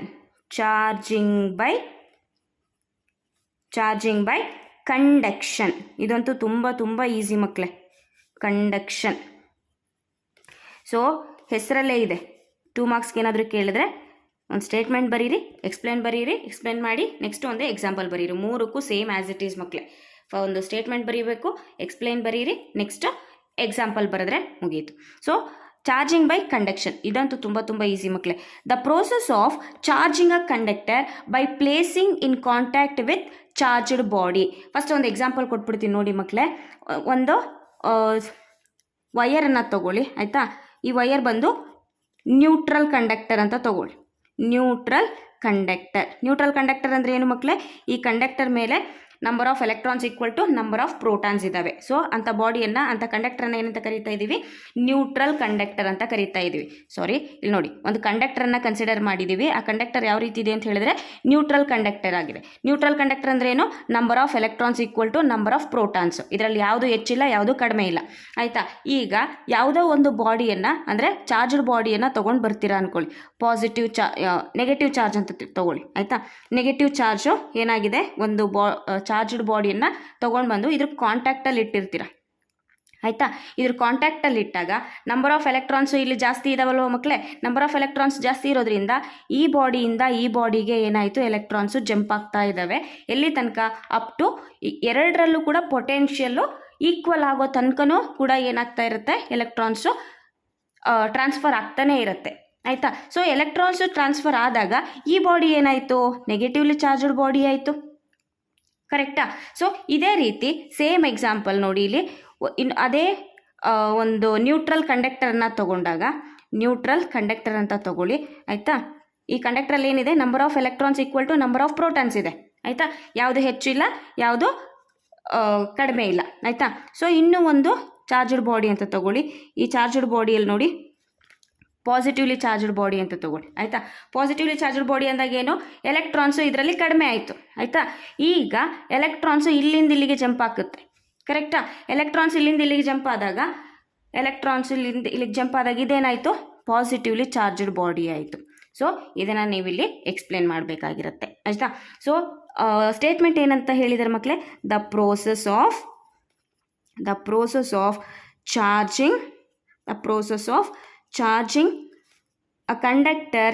ಇದಂತೂ ತುಂಬ ಈಸಿ ಮಕ್ಕಳೇ, ಕಂಡಕ್ಷನ್. ಸೊ ಹೆಸರಲ್ಲೇ ಇದೆ. 2 ಮಾರ್ಕ್ಸ್ಗೆ ಏನಾದರೂ ಕೇಳಿದ್ರೆ ಒಂದು ಸ್ಟೇಟ್ಮೆಂಟ್ ಬರೀರಿ, ಎಕ್ಸ್ಪ್ಲೇನ್ ಮಾಡಿ, ನೆಕ್ಸ್ಟ್ ಒಂದು ಎಕ್ಸಾಂಪಲ್ ಬರೀರಿ. 3ಕ್ಕೂ ಸೇಮ್ ಆ್ಯಸ್ ಇಟ್ ಈಸ್ ಮಕ್ಕಳೇ. ಒಂದು ಸ್ಟೇಟ್ಮೆಂಟ್ ಬರೀಬೇಕು, ಎಕ್ಸ್ಪ್ಲೇನ್ ಬರೀರಿ, ನೆಕ್ಸ್ಟ್ ಎಕ್ಸಾಂಪಲ್ ಬರೆದ್ರೆ ಮುಗೀತು. ಸೊ ಚಾರ್ಜಿಂಗ್ ಬೈ ಕಂಡಕ್ಷನ್ ಇದಂತೂ ತುಂಬ ಈಸಿ ಮಕ್ಕಳೇ. The process of charging a conductor by placing in contact with charged body. First ಒಂದು ಎಕ್ಸಾಂಪಲ್ ಕೊಟ್ಬಿಡ್ತೀನಿ ನೋಡಿ ಮಕ್ಕಳೇ. ಒಂದು ವಯರನ್ನು ತಗೊಳ್ಳಿ, ಆಯಿತಾ. ಈ ವಯರ್ ಬಂದು ನ್ಯೂಟ್ರಲ್ ಕಂಡಕ್ಟರ್ ಅಂತ ತಗೊಳ್ಳಿ. ನ್ಯೂಟ್ರಲ್ ಕಂಡಕ್ಟರ್ ಅಂದರೆ ಏನು ಮಕ್ಕಳೇ, ಈ ಕಂಡಕ್ಟರ್ ಮೇಲೆ number of electrons equal to number of protons ಇದ್ದಾವೆ. ಸೊ ಅಂಥ ಬಾಡಿಯನ್ನು, ಅಂಥ ಕಂಡಕ್ಟರನ್ನು ಏನಂತ ಕರಿತಾ ಇದ್ದೀವಿ? ನ್ಯೂಟ್ರಲ್ ಕಂಡಕ್ಟರ್ ಅಂತ ಕರಿತಾ ಇದ್ದೀವಿ. ಸಾರಿ, ಇಲ್ಲಿ ನೋಡಿ, ಒಂದು ಕಂಡಕ್ಟರನ್ನು ಕನ್ಸಿಡರ್ ಮಾಡಿದ್ದೀವಿ. ಆ ಕಂಡಕ್ಟರ್ ಯಾವ ರೀತಿ ಇದೆ ಅಂತ ಹೇಳಿದ್ರೆ ನ್ಯೂಟ್ರಲ್ ಕಂಡಕ್ಟರ್ ಆಗಿದೆ. ನ್ಯೂಟ್ರಲ್ ಕಂಡಕ್ಟರ್ ಅಂದ್ರೆ ಏನು? Number of electrons equal to number of protons. ಇದರಲ್ಲಿ ಯಾವುದು ಹೆಚ್ಚಿಲ್ಲ, ಯಾವುದು ಕಡಿಮೆ ಇಲ್ಲ. ಆಯಿತಾ? ಈಗ ಯಾವುದೋ ಒಂದು ಬಾಡಿಯನ್ನು, ಅಂದರೆ ಚಾರ್ಜ್ಡ್ ಬಾಡಿಯನ್ನು ತೊಗೊಂಡು ಬರ್ತೀರಾ ಅಂದ್ಕೊಳ್ಳಿ. ಪಾಸಿಟಿವ್ ನೆಗೆಟಿವ್ ಚಾರ್ಜ್ ಅಂತ ತೊಗೊಳ್ಳಿ. ಆಯಿತಾ? ನೆಗೆಟಿವ್ ಚಾರ್ಜು ಏನಾಗಿದೆ, ಒಂದು ಚಾರ್ಜ್ಡ್ ಬಾಡಿಯನ್ನು ತೊಗೊಂಡು ಬಂದು ಇದ್ರ ಕಾಂಟ್ಯಾಕ್ಟಲ್ಲಿ ಇಟ್ಟಿರ್ತೀರ. ಆಯಿತಾ? ಇದ್ರ ಕಾಂಟ್ಯಾಕ್ಟಲ್ಲಿ ಇಟ್ಟಾಗ ನಂಬರ್ ಆಫ್ ಎಲೆಕ್ಟ್ರಾನ್ಸು ಇಲ್ಲಿ ಜಾಸ್ತಿ ಇದಾವಲ್ವ ಮಕ್ಕಳೇ? ನಂಬರ್ ಆಫ್ ಎಲೆಕ್ಟ್ರಾನ್ಸ್ ಜಾಸ್ತಿ ಇರೋದ್ರಿಂದ ಈ ಬಾಡಿಯಿಂದ ಈ ಬಾಡಿಗೆ ಏನಾಯಿತು, ಎಲೆಕ್ಟ್ರಾನ್ಸು ಜಂಪ್ ಆಗ್ತಾ ಇದ್ದಾವೆ. ಎಲ್ಲಿ ತನಕ? ಅಪ್ ಟು ಎರಡರಲ್ಲೂ ಕೂಡ ಪೊಟೆನ್ಷಿಯಲ್ಲು ಈಕ್ವಲ್ ಆಗೋ ತನಕನೂ ಕೂಡ ಏನಾಗ್ತಾ ಇರುತ್ತೆ, ಎಲೆಕ್ಟ್ರಾನ್ಸು ಟ್ರಾನ್ಸ್ಫರ್ ಆಗ್ತಾನೇ ಇರುತ್ತೆ. ಆಯಿತಾ? ಸೊ ಎಲೆಕ್ಟ್ರಾನ್ಸು ಟ್ರಾನ್ಸ್ಫರ್ ಆದಾಗ ಈ ಬಾಡಿ ಏನಾಯಿತು, ನೆಗೆಟಿವ್ಲಿ ಚಾರ್ಜ್ಡ್ ಬಾಡಿ ಆಯಿತು. ಕರೆಕ್ಟಾ? ಸೊ ಇದೇ ರೀತಿ ಸೇಮ್ ಎಕ್ಸಾಂಪಲ್ ನೋಡಿ, ಇಲ್ಲಿ ಅದೇ ಒಂದು ನ್ಯೂಟ್ರಲ್ ಕಂಡಕ್ಟರನ್ನ ತೊಗೊಂಡಾಗ, ನ್ಯೂಟ್ರಲ್ ಕಂಡಕ್ಟರ್ ಅಂತ ತೊಗೊಳ್ಳಿ. ಆಯಿತಾ? ಈ ಕಂಡಕ್ಟರಲ್ಲಿ ಏನಿದೆ, number of electrons equal to number of protons ಇದೆ. ಆಯಿತಾ? ಯಾವುದು ಹೆಚ್ಚಿಲ್ಲ, ಯಾವುದು ಕಡಿಮೆ ಇಲ್ಲ. ಆಯಿತಾ? ಸೊ ಇನ್ನೂ ಒಂದು ಚಾರ್ಜ್ಡ್ ಬಾಡಿ ಅಂತ ತೊಗೊಳ್ಳಿ. ಈ ಚಾರ್ಜ್ಡ್ ಬಾಡಿಯಲ್ಲಿ ನೋಡಿ, ಪಾಸಿಟಿವ್ಲಿ ಚಾರ್ಜ್ಡ್ ಬಾಡಿ ಅಂತ ತೊಗೊಳ್ಳಿ. ಆಯಿತಾ? ಪಾಸಿಟಿವ್ಲಿ ಚಾರ್ಜ್ಡ್ ಬಾಡಿ ಅಂದಾಗ ಏನು, ಎಲೆಕ್ಟ್ರಾನ್ಸು ಇದರಲ್ಲಿ ಕಡಿಮೆ ಆಯಿತು. ಆಯಿತಾ? ಈಗ ಎಲೆಕ್ಟ್ರಾನ್ಸು ಇಲ್ಲಿಂದ ಇಲ್ಲಿಗೆ ಜಂಪ್ ಆಗುತ್ತೆ. ಕರೆಕ್ಟಾ? ಎಲೆಕ್ಟ್ರಾನ್ಸ್ ಇಲ್ಲಿಂದ ಇಲ್ಲಿಗೆ ಜಂಪ್ ಆದಾಗ, ಎಲೆಕ್ಟ್ರಾನ್ಸ್ ಇಲ್ಲಿಂದ ಇಲ್ಲಿಗೆ ಜಂಪ್ ಆದಾಗ ಇದೇನಾಯಿತು, ಪಾಸಿಟಿವ್ಲಿ ಚಾರ್ಜ್ಡ್ ಬಾಡಿ ಆಯಿತು. ಸೊ ಇದನ್ನು ನೀವಿಲ್ಲಿ ಎಕ್ಸ್ಪ್ಲೇನ್ ಮಾಡಬೇಕಾಗಿರುತ್ತೆ. ಆಯಿತಾ? ಸೊ ಸ್ಟೇಟ್ಮೆಂಟ್ ಏನಂತ ಹೇಳಿದರೆ ಮಕ್ಕಳೇ, the process of charging a conductor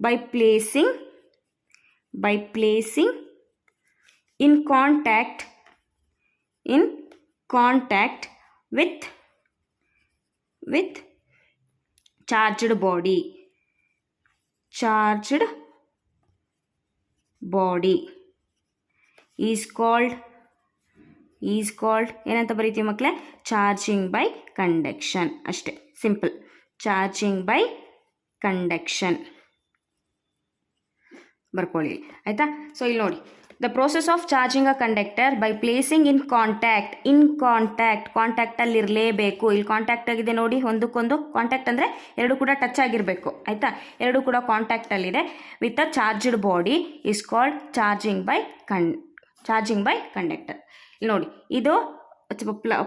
by placing in contact with charged body is called ಏನಂತ ಬರೀತೀವಿ ಮಕ್ಕಳೇ? Charging by conduction. ಅಷ್ಟೇ, ಸಿಂಪಲ್. ಚಾರ್ಜಿಂಗ್ ಬೈ ಕಂಡಕ್ಷನ್ ಬರ್ಕೊಳ್ಳಿ. ಆಯಿತಾ? ಸೊ ಇಲ್ಲಿ ನೋಡಿ, the process of charging a conductor by placing in ಕಾಂಟ್ಯಾಕ್ಟಲ್ಲಿ ಇರಲೇಬೇಕು. ಇಲ್ಲಿ ಕಾಂಟ್ಯಾಕ್ಟ್ ಆಗಿದೆ ನೋಡಿ, ಒಂದಕ್ಕೊಂದು ಕಾಂಟ್ಯಾಕ್ಟ್ ಅಂದರೆ ಎರಡು ಕೂಡ ಟಚ್ ಆಗಿರಬೇಕು. ಆಯಿತಾ? ಎರಡು ಕೂಡ ಕಾಂಟ್ಯಾಕ್ಟಲ್ಲಿದೆ with a charged body is called charging by conductor. ಇಲ್ಲಿ ನೋಡಿ, ಇದು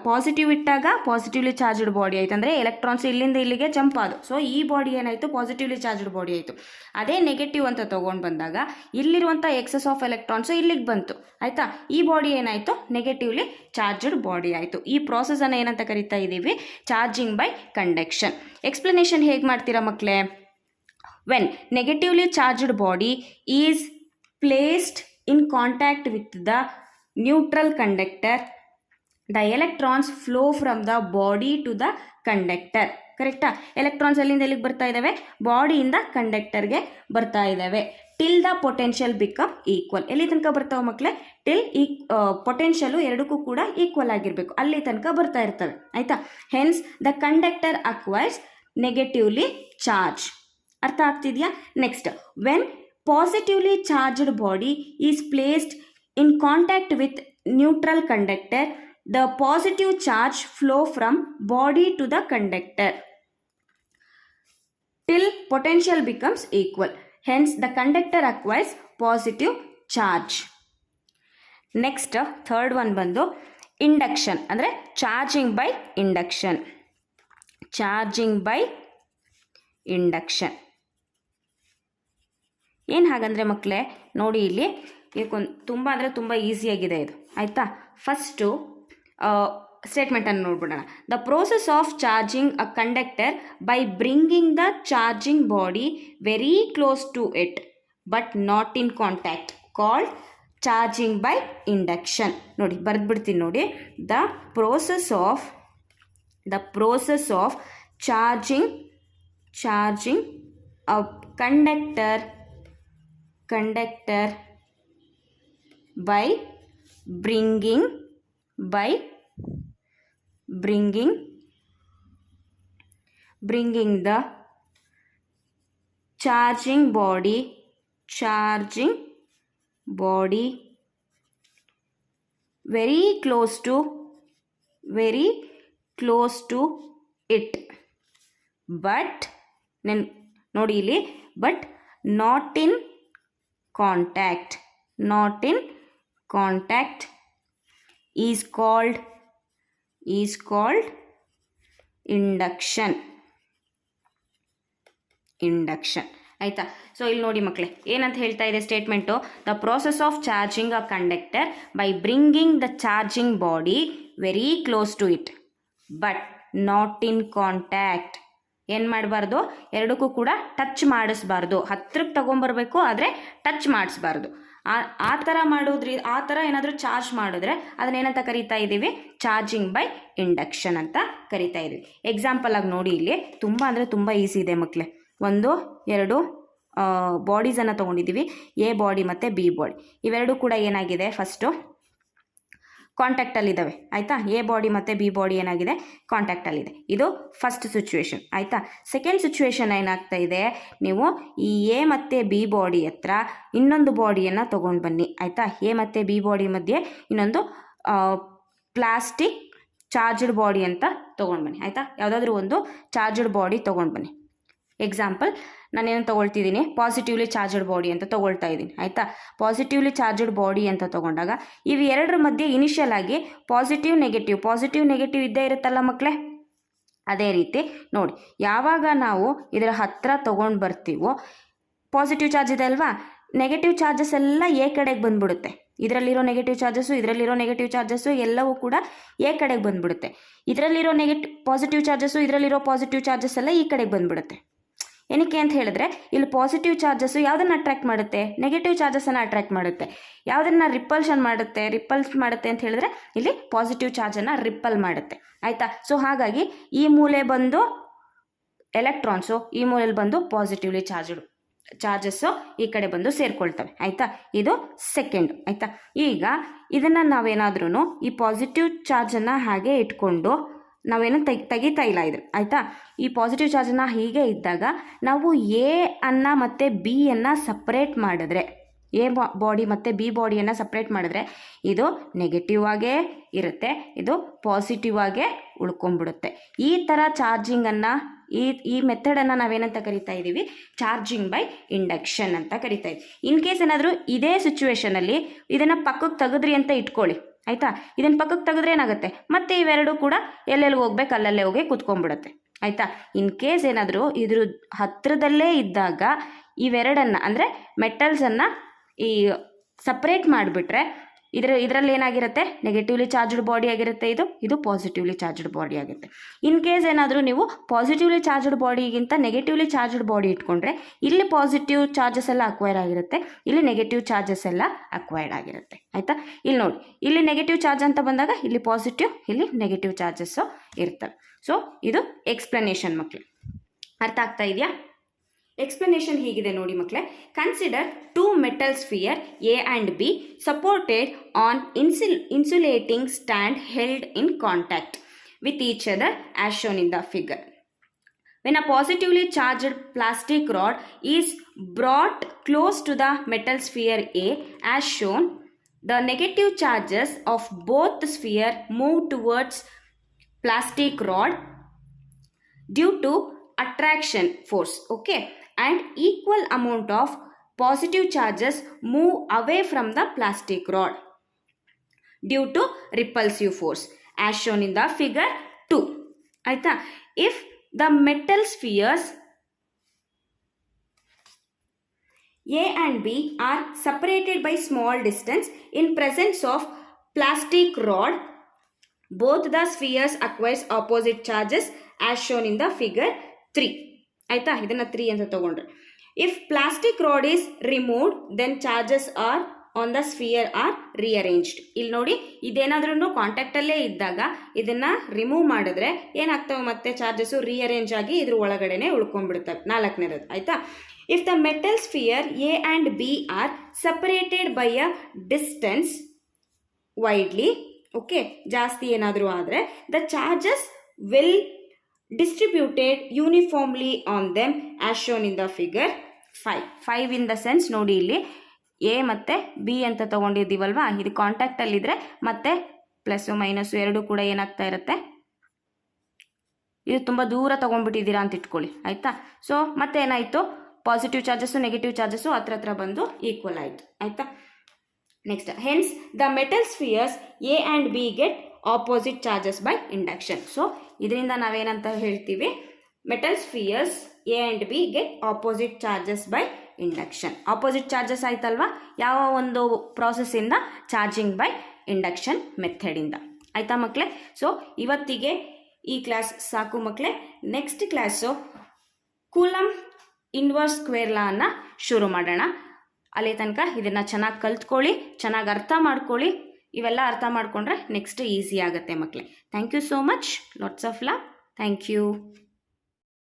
ಪಾಸಿಟಿವ್ ಇಟ್ಟಾಗ ಪಾಸಿಟಿವ್ಲಿ ಚಾರ್ಜ್ಡ್ ಬಾಡಿ ಆಯಿತು, ಅಂದರೆ ಎಲೆಕ್ಟ್ರಾನ್ಸ್ ಇಲ್ಲಿಂದ ಇಲ್ಲಿಗೆ ಜಂಪ್ ಆದವು. ಸೊ ಈ ಬಾಡಿ ಏನಾಯಿತು, ಪಾಸಿಟಿವ್ಲಿ ಚಾರ್ಜ್ಡ್ ಬಾಡಿ ಆಯಿತು. ಅದೇ ನೆಗೆಟಿವ್ ಅಂತ ತೊಗೊಂಡು ಬಂದಾಗ ಇಲ್ಲಿರುವಂಥ ಎಕ್ಸಸ್ ಆಫ್ ಎಲೆಕ್ಟ್ರಾನ್ಸು ಇಲ್ಲಿಗೆ ಬಂತು. ಆಯಿತಾ? ಈ ಬಾಡಿ ಏನಾಯಿತು, ನೆಗೆಟಿವ್ಲಿ ಚಾರ್ಜ್ಡ್ ಬಾಡಿ ಆಯಿತು. ಈ ಪ್ರಾಸೆಸನ್ನು ಏನಂತ ಕರಿತಾ ಇದ್ದೀವಿ, ಚಾರ್ಜಿಂಗ್ ಬೈ ಕಂಡಕ್ಷನ್. ಎಕ್ಸ್ಪ್ಲನೇಷನ್ ಹೇಗೆ ಮಾಡ್ತೀರಾ ಮಕ್ಕಳೇ? When negatively charged body is placed in contact with the neutral conductor, the electrons flow from the body to the conductor. ಕರೆಕ್ಟಾ? ಎಲೆಕ್ಟ್ರಾನ್ಸ್ ಎಲ್ಲಿಂದ ಎಲ್ಲಿಗೆ ಬರ್ತಾ ಇದ್ದಾವೆ, ಬಾಡಿಯಿಂದ ಕಂಡಕ್ಟರ್ಗೆ ಬರ್ತಾ ಇದ್ದಾವೆ. Till the potential become equal. ಎಲ್ಲಿ ತನಕ ಬರ್ತಾವೆ ಮಕ್ಕಳೇ? ಟಿಲ್ ಪೊಟೆನ್ಷಿಯಲು ಎರಡಕ್ಕೂ ಕೂಡ ಈಕ್ವಲ್ ಆಗಿರಬೇಕು, ಅಲ್ಲಿ ತನಕ ಬರ್ತಾ ಇರ್ತವೆ. ಆಯಿತಾ? Hence the conductor acquires negatively charge. ಅರ್ಥ ಆಗ್ತಿದೆಯಾ? Next, when positively charged body is placed in contact with neutral conductor, the positive charge flow from body to the conductor till potential becomes equal. Hence the conductor acquires positive charge. Next, third one ಬಂದು induction, ಅಂದರೆ charging by induction. ಏನು ಹಾಗಂದರೆ ಮಕ್ಕಳೇ, ನೋಡಿ ಇಲ್ಲಿ ತುಂಬ ಅಂದರೆ ತುಂಬ ಈಸಿಯಾಗಿದೆ ಇದು. ಆಯಿತಾ? ಫಸ್ಟು ಸ್ಟೇಟ್ಮೆಂಟನ್ನು ನೋಡ್ಬಿಡೋಣ. The process of charging a conductor by bringing the charging body very close to it but not in contact called charging by induction. ನೋಡಿ ಬರೆದ್ಬಿಡ್ತೀನಿ ನೋಡಿ. The process of charging a conductor by bringing the charging body very close to it, but ನೋಡಿ ಇಲ್ಲಿ, but not in contact is called induction. ಆಯಿತಾ? So ಇಲ್ಲಿ ನೋಡಿ ಮಕ್ಕಳೇ, ಏನಂತ ಹೇಳ್ತಾ ಇದೆ statement, the process of charging a conductor by bringing the charging body very close to it but not in contact. ಏನು ಮಾಡಬಾರ್ದು, ಎರಡಕ್ಕೂ ಕೂಡ ಟಚ್ ಮಾಡಿಸ್ಬಾರ್ದು, ಹತ್ರಕ್ಕೆ ತಗೊಂಬರ್ಬೇಕು ಆದರೆ ಟಚ್ ಮಾಡಿಸ್ಬಾರ್ದು. ಆ ಥರ ಆ ಥರ ಏನಾದರೂ ಚಾರ್ಜ್ ಮಾಡಿದ್ರೆ ಅದನ್ನೇನಂತ ಕರಿತಾ ಇದ್ದೀವಿ, ಚಾರ್ಜಿಂಗ್ ಬೈ ಇಂಡಕ್ಷನ್ ಅಂತ ಕರಿತಾ ಇದ್ದೀವಿ. ಎಕ್ಸಾಂಪಲ್ ಆಗಿ ನೋಡಿ, ಇಲ್ಲಿ ತುಂಬ ಅಂದರೆ ತುಂಬ ಈಸಿ ಇದೆ ಮಕ್ಕಳೇ. 1 2 ಬಾಡೀಸನ್ನು ತೊಗೊಂಡಿದ್ದೀವಿ, ಎ ಬಾಡಿ ಮತ್ತು ಬಿ ಬಾಡಿ. ಇವೆರಡೂ ಕೂಡ ಏನಾಗಿದೆ, ಫಸ್ಟು ಕಾಂಟ್ಯಾಕ್ಟಲ್ಲಿದ್ದಾವೆ. ಆಯಿತಾ? ಎ ಬಾಡಿ ಮತ್ತು ಬಿ ಬಾಡಿ ಏನಾಗಿದೆ, ಕಾಂಟ್ಯಾಕ್ಟಲ್ಲಿದೆ. ಇದು ಫಸ್ಟ್ ಸಿಚುವೇಶನ್. ಆಯಿತಾ? ಸೆಕೆಂಡ್ ಸಿಚುವೇಶನ್ ಏನಾಗ್ತಾ ಇದೆ, ನೀವು ಈ ಎ ಮತ್ತು ಬಿ ಬಾಡಿ ಹತ್ರ ಇನ್ನೊಂದು ಬಾಡಿಯನ್ನು ತೊಗೊಂಡು ಬನ್ನಿ. ಆಯಿತಾ? ಎ ಮತ್ತು ಬಿ ಬಾಡಿ ಮಧ್ಯೆ ಇನ್ನೊಂದು ಪ್ಲಾಸ್ಟಿಕ್ ಚಾರ್ಜ್ಡ್ ಬಾಡಿ ಅಂತ ತೊಗೊಂಡು ಬನ್ನಿ. ಆಯಿತಾ? ಯಾವುದಾದ್ರೂ ಒಂದು ಚಾರ್ಜ್ಡ್ ಬಾಡಿ ತೊಗೊಂಡು ಬನ್ನಿ. ಎಕ್ಸಾಂಪಲ್ ನಾನೇನು ತೊಗೊಳ್ತಿದ್ದೀನಿ, ಪಾಸಿಟಿವ್ಲಿ ಚಾರ್ಜ್ಡ್ ಬಾಡಿ ಅಂತ ತೊಗೊಳ್ತಾ ಇದ್ದೀನಿ. ಆಯಿತಾ? ಪಾಸಿಟಿವ್ಲಿ ಚಾರ್ಜ್ಡ್ ಬಾಡಿ ಅಂತ ತೊಗೊಂಡಾಗ ಇವು ಎರಡರ ಮಧ್ಯೆ ಇನಿಷಿಯಲ್ ಆಗಿ ಪಾಸಿಟಿವ್ ನೆಗೆಟಿವ್ ಇದ್ದೇ ಇರುತ್ತಲ್ಲ ಮಕ್ಕಳೇ. ಅದೇ ರೀತಿ ನೋಡಿ, ಯಾವಾಗ ನಾವು ಇದರ ಹತ್ತಿರ ತೊಗೊಂಡು ಬರ್ತೀವೋ ಪಾಸಿಟಿವ್ ಚಾರ್ಜ್ ಇದೆ ಅಲ್ವಾ, ನೆಗೆಟಿವ್ ಚಾರ್ಜಸ್ ಎಲ್ಲ ಎ ಕಡೆಗೆ ಬಂದ್ಬಿಡುತ್ತೆ. ಇದರಲ್ಲಿರೋ ನೆಗೆಟಿವ್ ಚಾರ್ಜಸ್ಸು ಎಲ್ಲವೂ ಕೂಡ ಎ ಕಡೆಗೆ ಬಂದ್ಬಿಡುತ್ತೆ. ಇದರಲ್ಲಿರೋ ಪಾಸಿಟಿವ್ ಚಾರ್ಜಸ್ ಎಲ್ಲ ಈ ಕಡೆಗೆ ಬಂದ್ಬಿಡುತ್ತೆ. ಏನಕ್ಕೆ ಅಂತ ಹೇಳಿದ್ರೆ, ಇಲ್ಲಿ ಪಾಸಿಟಿವ್ ಚಾರ್ಜಸ್ಸು ಯಾವುದನ್ನು ಅಟ್ರ್ಯಾಕ್ಟ್ ಮಾಡುತ್ತೆ, ನೆಗೆಟಿವ್ ಚಾರ್ಜಸನ್ನು ಅಟ್ರ್ಯಾಕ್ಟ್ ಮಾಡುತ್ತೆ. ಯಾವುದನ್ನು ರಿಪಲ್ಸ್ ಮಾಡುತ್ತೆ ಅಂತ ಹೇಳಿದ್ರೆ, ಇಲ್ಲಿ ಪಾಸಿಟಿವ್ ಚಾರ್ಜನ್ನು ರಿಪಲ್ ಮಾಡುತ್ತೆ. ಆಯಿತಾ? ಸೊ ಹಾಗಾಗಿ ಈ ಮೂಲೆ ಬಂದು ಎಲೆಕ್ಟ್ರಾನ್ಸು, ಈ ಮೂಲೆಯಲ್ಲಿ ಬಂದು ಪಾಸಿಟಿವ್ಲಿ ಚಾರ್ಜಸ್ಸು ಈ ಕಡೆ ಬಂದು ಸೇರ್ಕೊಳ್ತವೆ. ಆಯಿತಾ? ಇದು ಸೆಕೆಂಡ್. ಆಯಿತಾ? ಈಗ ಇದನ್ನು ನಾವೇನಾದ್ರೂ ಈ ಪಾಸಿಟಿವ್ ಚಾರ್ಜನ್ನು ಹಾಗೆ ಇಟ್ಕೊಂಡು ನಾವೇನು ತೆಗಿತಾ ಇಲ್ಲ ಇದು. ಆಯಿತಾ? ಈ ಪಾಸಿಟಿವ್ ಚಾರ್ಜನ್ನು ಹೀಗೆ ಇದ್ದಾಗ ನಾವು ಎ ಅನ್ನು ಮತ್ತು ಬಿ ಅನ್ನು ಸಪ್ರೇಟ್ ಮಾಡಿದ್ರೆ, ಎ ಬಾಡಿ ಮತ್ತು ಬಿ ಬಾಡಿಯನ್ನು ಸಪ್ರೇಟ್ ಮಾಡಿದ್ರೆ ಇದು ನೆಗೆಟಿವ್ ಆಗೇ ಇರುತ್ತೆ, ಇದು ಪಾಸಿಟಿವ್ ಆಗೇ ಉಳ್ಕೊಂಡ್ಬಿಡುತ್ತೆ. ಈ ಥರ ಚಾರ್ಜಿಂಗನ್ನು ಈ ಮೆಥಡನ್ನು ನಾವೇನಂತ ಕರಿತಾ ಇದ್ದೀವಿ, ಚಾರ್ಜಿಂಗ್ ಬೈ ಇಂಡಕ್ಷನ್ ಅಂತ ಕರಿತಾ ಇದ್ದೀವಿ. ಇನ್ ಕೇಸ್ ಏನಾದರೂ ಇದೇ ಸಿಚುವೇಷನಲ್ಲಿ ಇದನ್ನು ಪಕ್ಕಕ್ಕೆ ತೆಗೆದ್ರಿ ಅಂತ ಇಟ್ಕೊಳ್ಳಿ. ಆಯಿತಾ? ಇದನ್ನು ಪಕ್ಕಕ್ಕೆ ತೆಗೆದ್ರೆ ಏನಾಗುತ್ತೆ, ಮತ್ತೆ ಇವೆರಡು ಕೂಡ ಎಲ್ಲೆಲ್ಲಿ ಹೋಗ್ಬೇಕು ಅಲ್ಲಲ್ಲೇ ಹೋಗಿ ಕೂತ್ಕೊಂಡ್ಬಿಡುತ್ತೆ. ಆಯಿತಾ? ಇನ್ ಕೇಸ್ ಏನಾದರೂ ಇದ್ರ ಹತ್ತಿರದಲ್ಲೇ ಇದ್ದಾಗ ಇವೆರಡನ್ನು ಅಂದರೆ ಮೆಟಲ್ಸನ್ನು ಈ ಸಪ್ರೇಟ್ ಮಾಡಿಬಿಟ್ರೆ ಇದರಲ್ಲಿ ಏನಾಗಿರುತ್ತೆ, ನೆಗೆಟಿವ್ಲಿ ಚಾರ್ಜ್ಡ್ ಬಾಡಿ ಆಗಿರುತ್ತೆ, ಇದು ಪಾಸಿಟಿವ್ಲಿ ಚಾರ್ಜ್ಡ್ ಬಾಡಿ ಆಗುತ್ತೆ. ಇನ್ ಕೇಸ್ ಏನಾದರೂ ನೀವು ಪಾಸಿಟಿವ್ಲಿ ಚಾರ್ಜ್ಡ್ ಬಾಡಿಗಿಂತ ನೆಗೆಟಿವ್ಲಿ ಚಾರ್ಜ್ಡ್ ಬಾಡಿ ಇಟ್ಕೊಂಡ್ರೆ ಇಲ್ಲಿ ಪಾಸಿಟಿವ್ ಚಾರ್ಜಸ್ ಎಲ್ಲ ಅಕ್ವೈರ್ ಆಗಿರುತ್ತೆ, ಇಲ್ಲಿ ನೆಗೆಟಿವ್ ಚಾರ್ಜಸ್ ಎಲ್ಲ ಅಕ್ವೈರ್ಡ್ ಆಗಿರುತ್ತೆ. ಆಯಿತಾ? ಇಲ್ಲಿ ನೋಡಿ, ಇಲ್ಲಿ ನೆಗೆಟಿವ್ ಚಾರ್ಜ್ ಅಂತ ಬಂದಾಗ ಇಲ್ಲಿ ಪಾಸಿಟಿವ್, ಇಲ್ಲಿ ನೆಗೆಟಿವ್ ಚಾರ್ಜಸ್ಸು ಇರ್ತವೆ. ಸೊ ಇದು ಎಕ್ಸ್ಪ್ಲನೇಷನ್ ಮಕ್ಕಳು. ಅರ್ಥ ಆಗ್ತಾ ಇದೆಯಾ? ಎಕ್ಸ್ಪ್ಲನೇಷನ್ ಹೀಗಿದೆ ನೋಡಿ ಮಕ್ಕಳೇ. Consider 2 metal sphere A and B supported on insulating stand held in contact with each other as shown in the figure. When a positively charged plastic rod is brought close to the metal sphere A as shown, the negative charges of both sphere move towards plastic rod due to attraction force. Okay? And equal amount of positive charges move away from the plastic rod due to repulsive force as shown in the figure 2. Aita? If the metal spheres A and B are separated by small distance in presence of plastic rod, both the spheres acquires opposite charges as shown in the figure 3. ಆಯಿತಾ? ಇದನ್ನು 3 ಅಂತ ತಗೊಂಡ್ರೆ, if plastic rod is removed then charges are on the sphere are rearranged. ಇಲ್ಲಿ ನೋಡಿ, ಇದೇನಾದ್ರೂ ಕಾಂಟ್ಯಾಕ್ಟಲ್ಲೇ ಇದ್ದಾಗ ಇದನ್ನು remove ಮಾಡಿದ್ರೆ ಏನಾಗ್ತವೆ, ಮತ್ತೆ ಚಾರ್ಜಸ್ಸು ರಿಅರೇಂಜ್ ಆಗಿ ಇದ್ರ ಒಳಗಡೆನೆ ಉಳ್ಕೊಂಡ್ಬಿಡ್ತವೆ. 4ನೇದು. ಆಯಿತಾ? If the metal sphere A and B R separated by a distance widely, okay, ಜಾಸ್ತಿ ಏನಾದರೂ ಆದರೆ the charges will distributed uniformly on them as shown in the figure 5 in the sense ನೋಡಿ ಇಲ್ಲಿ A ಮತ್ತು ಬಿ ಅಂತ ತೊಗೊಂಡಿದ್ದೀವಲ್ವಾ, ಇದು ಕಾಂಟ್ಯಾಕ್ಟಲ್ಲಿದ್ದರೆ ಮತ್ತೆ plus minus ಎರಡೂ ಕೂಡ ಏನಾಗ್ತಾ ಇರುತ್ತೆ, ಇದು ತುಂಬ ದೂರ ತೊಗೊಂಡ್ಬಿಟ್ಟಿದ್ದೀರಾ ಅಂತ ಇಟ್ಕೊಳ್ಳಿ ಆಯಿತಾ. ಸೊ ಮತ್ತೆ ಏನಾಯಿತು, ಪಾಸಿಟಿವ್ ಚಾರ್ಜಸ್ಸು ನೆಗೆಟಿವ್ ಚಾರ್ಜಸ್ಸು ಹತ್ರ ಬಂದು ಈಕ್ವಲ್ ಆಯಿತು ಆಯಿತಾ. Next, hence the metal spheres A and B get opposite charges by induction. So ಇದರಿಂದ ನಾವೇನಂತ ಹೇಳ್ತೀವಿ, metal spheres A and B get opposite charges by induction. Opposite charges ಆಯ್ತಲ್ವಾ, ಯಾವ ಒಂದು ಪ್ರಾಸೆಸ್ಸಿಂದ, ಚಾರ್ಜಿಂಗ್ ಬೈ ಇಂಡಕ್ಷನ್ ಮೆಥಡಿಂದ ಆಯಿತಾ ಮಕ್ಕಳೇ. ಸೊ ಇವತ್ತಿಗೆ ಈ ಕ್ಲಾಸ್ ಸಾಕು ಮಕ್ಕಳೇ. Next class Coulomb inverse square law ಅನ್ನು ಶುರು ಮಾಡೋಣ. ಅಲ್ಲಿ ತನಕ ಇದನ್ನು ಚೆನ್ನಾಗಿ ಕಲ್ತ್ಕೊಳ್ಳಿ, ಚೆನ್ನಾಗಿ ಅರ್ಥ ಮಾಡ್ಕೊಳ್ಳಿ. ಇವೆಲ್ಲ ಅರ್ಥ ಮಾಡಿಕೊಂಡ್ರೆ ನೆಕ್ಸ್ಟ್ ಈಸಿ ಆಗುತ್ತೆ ಮಕ್ಕಳೇ. Thank you so much. Lots of love. Thank you.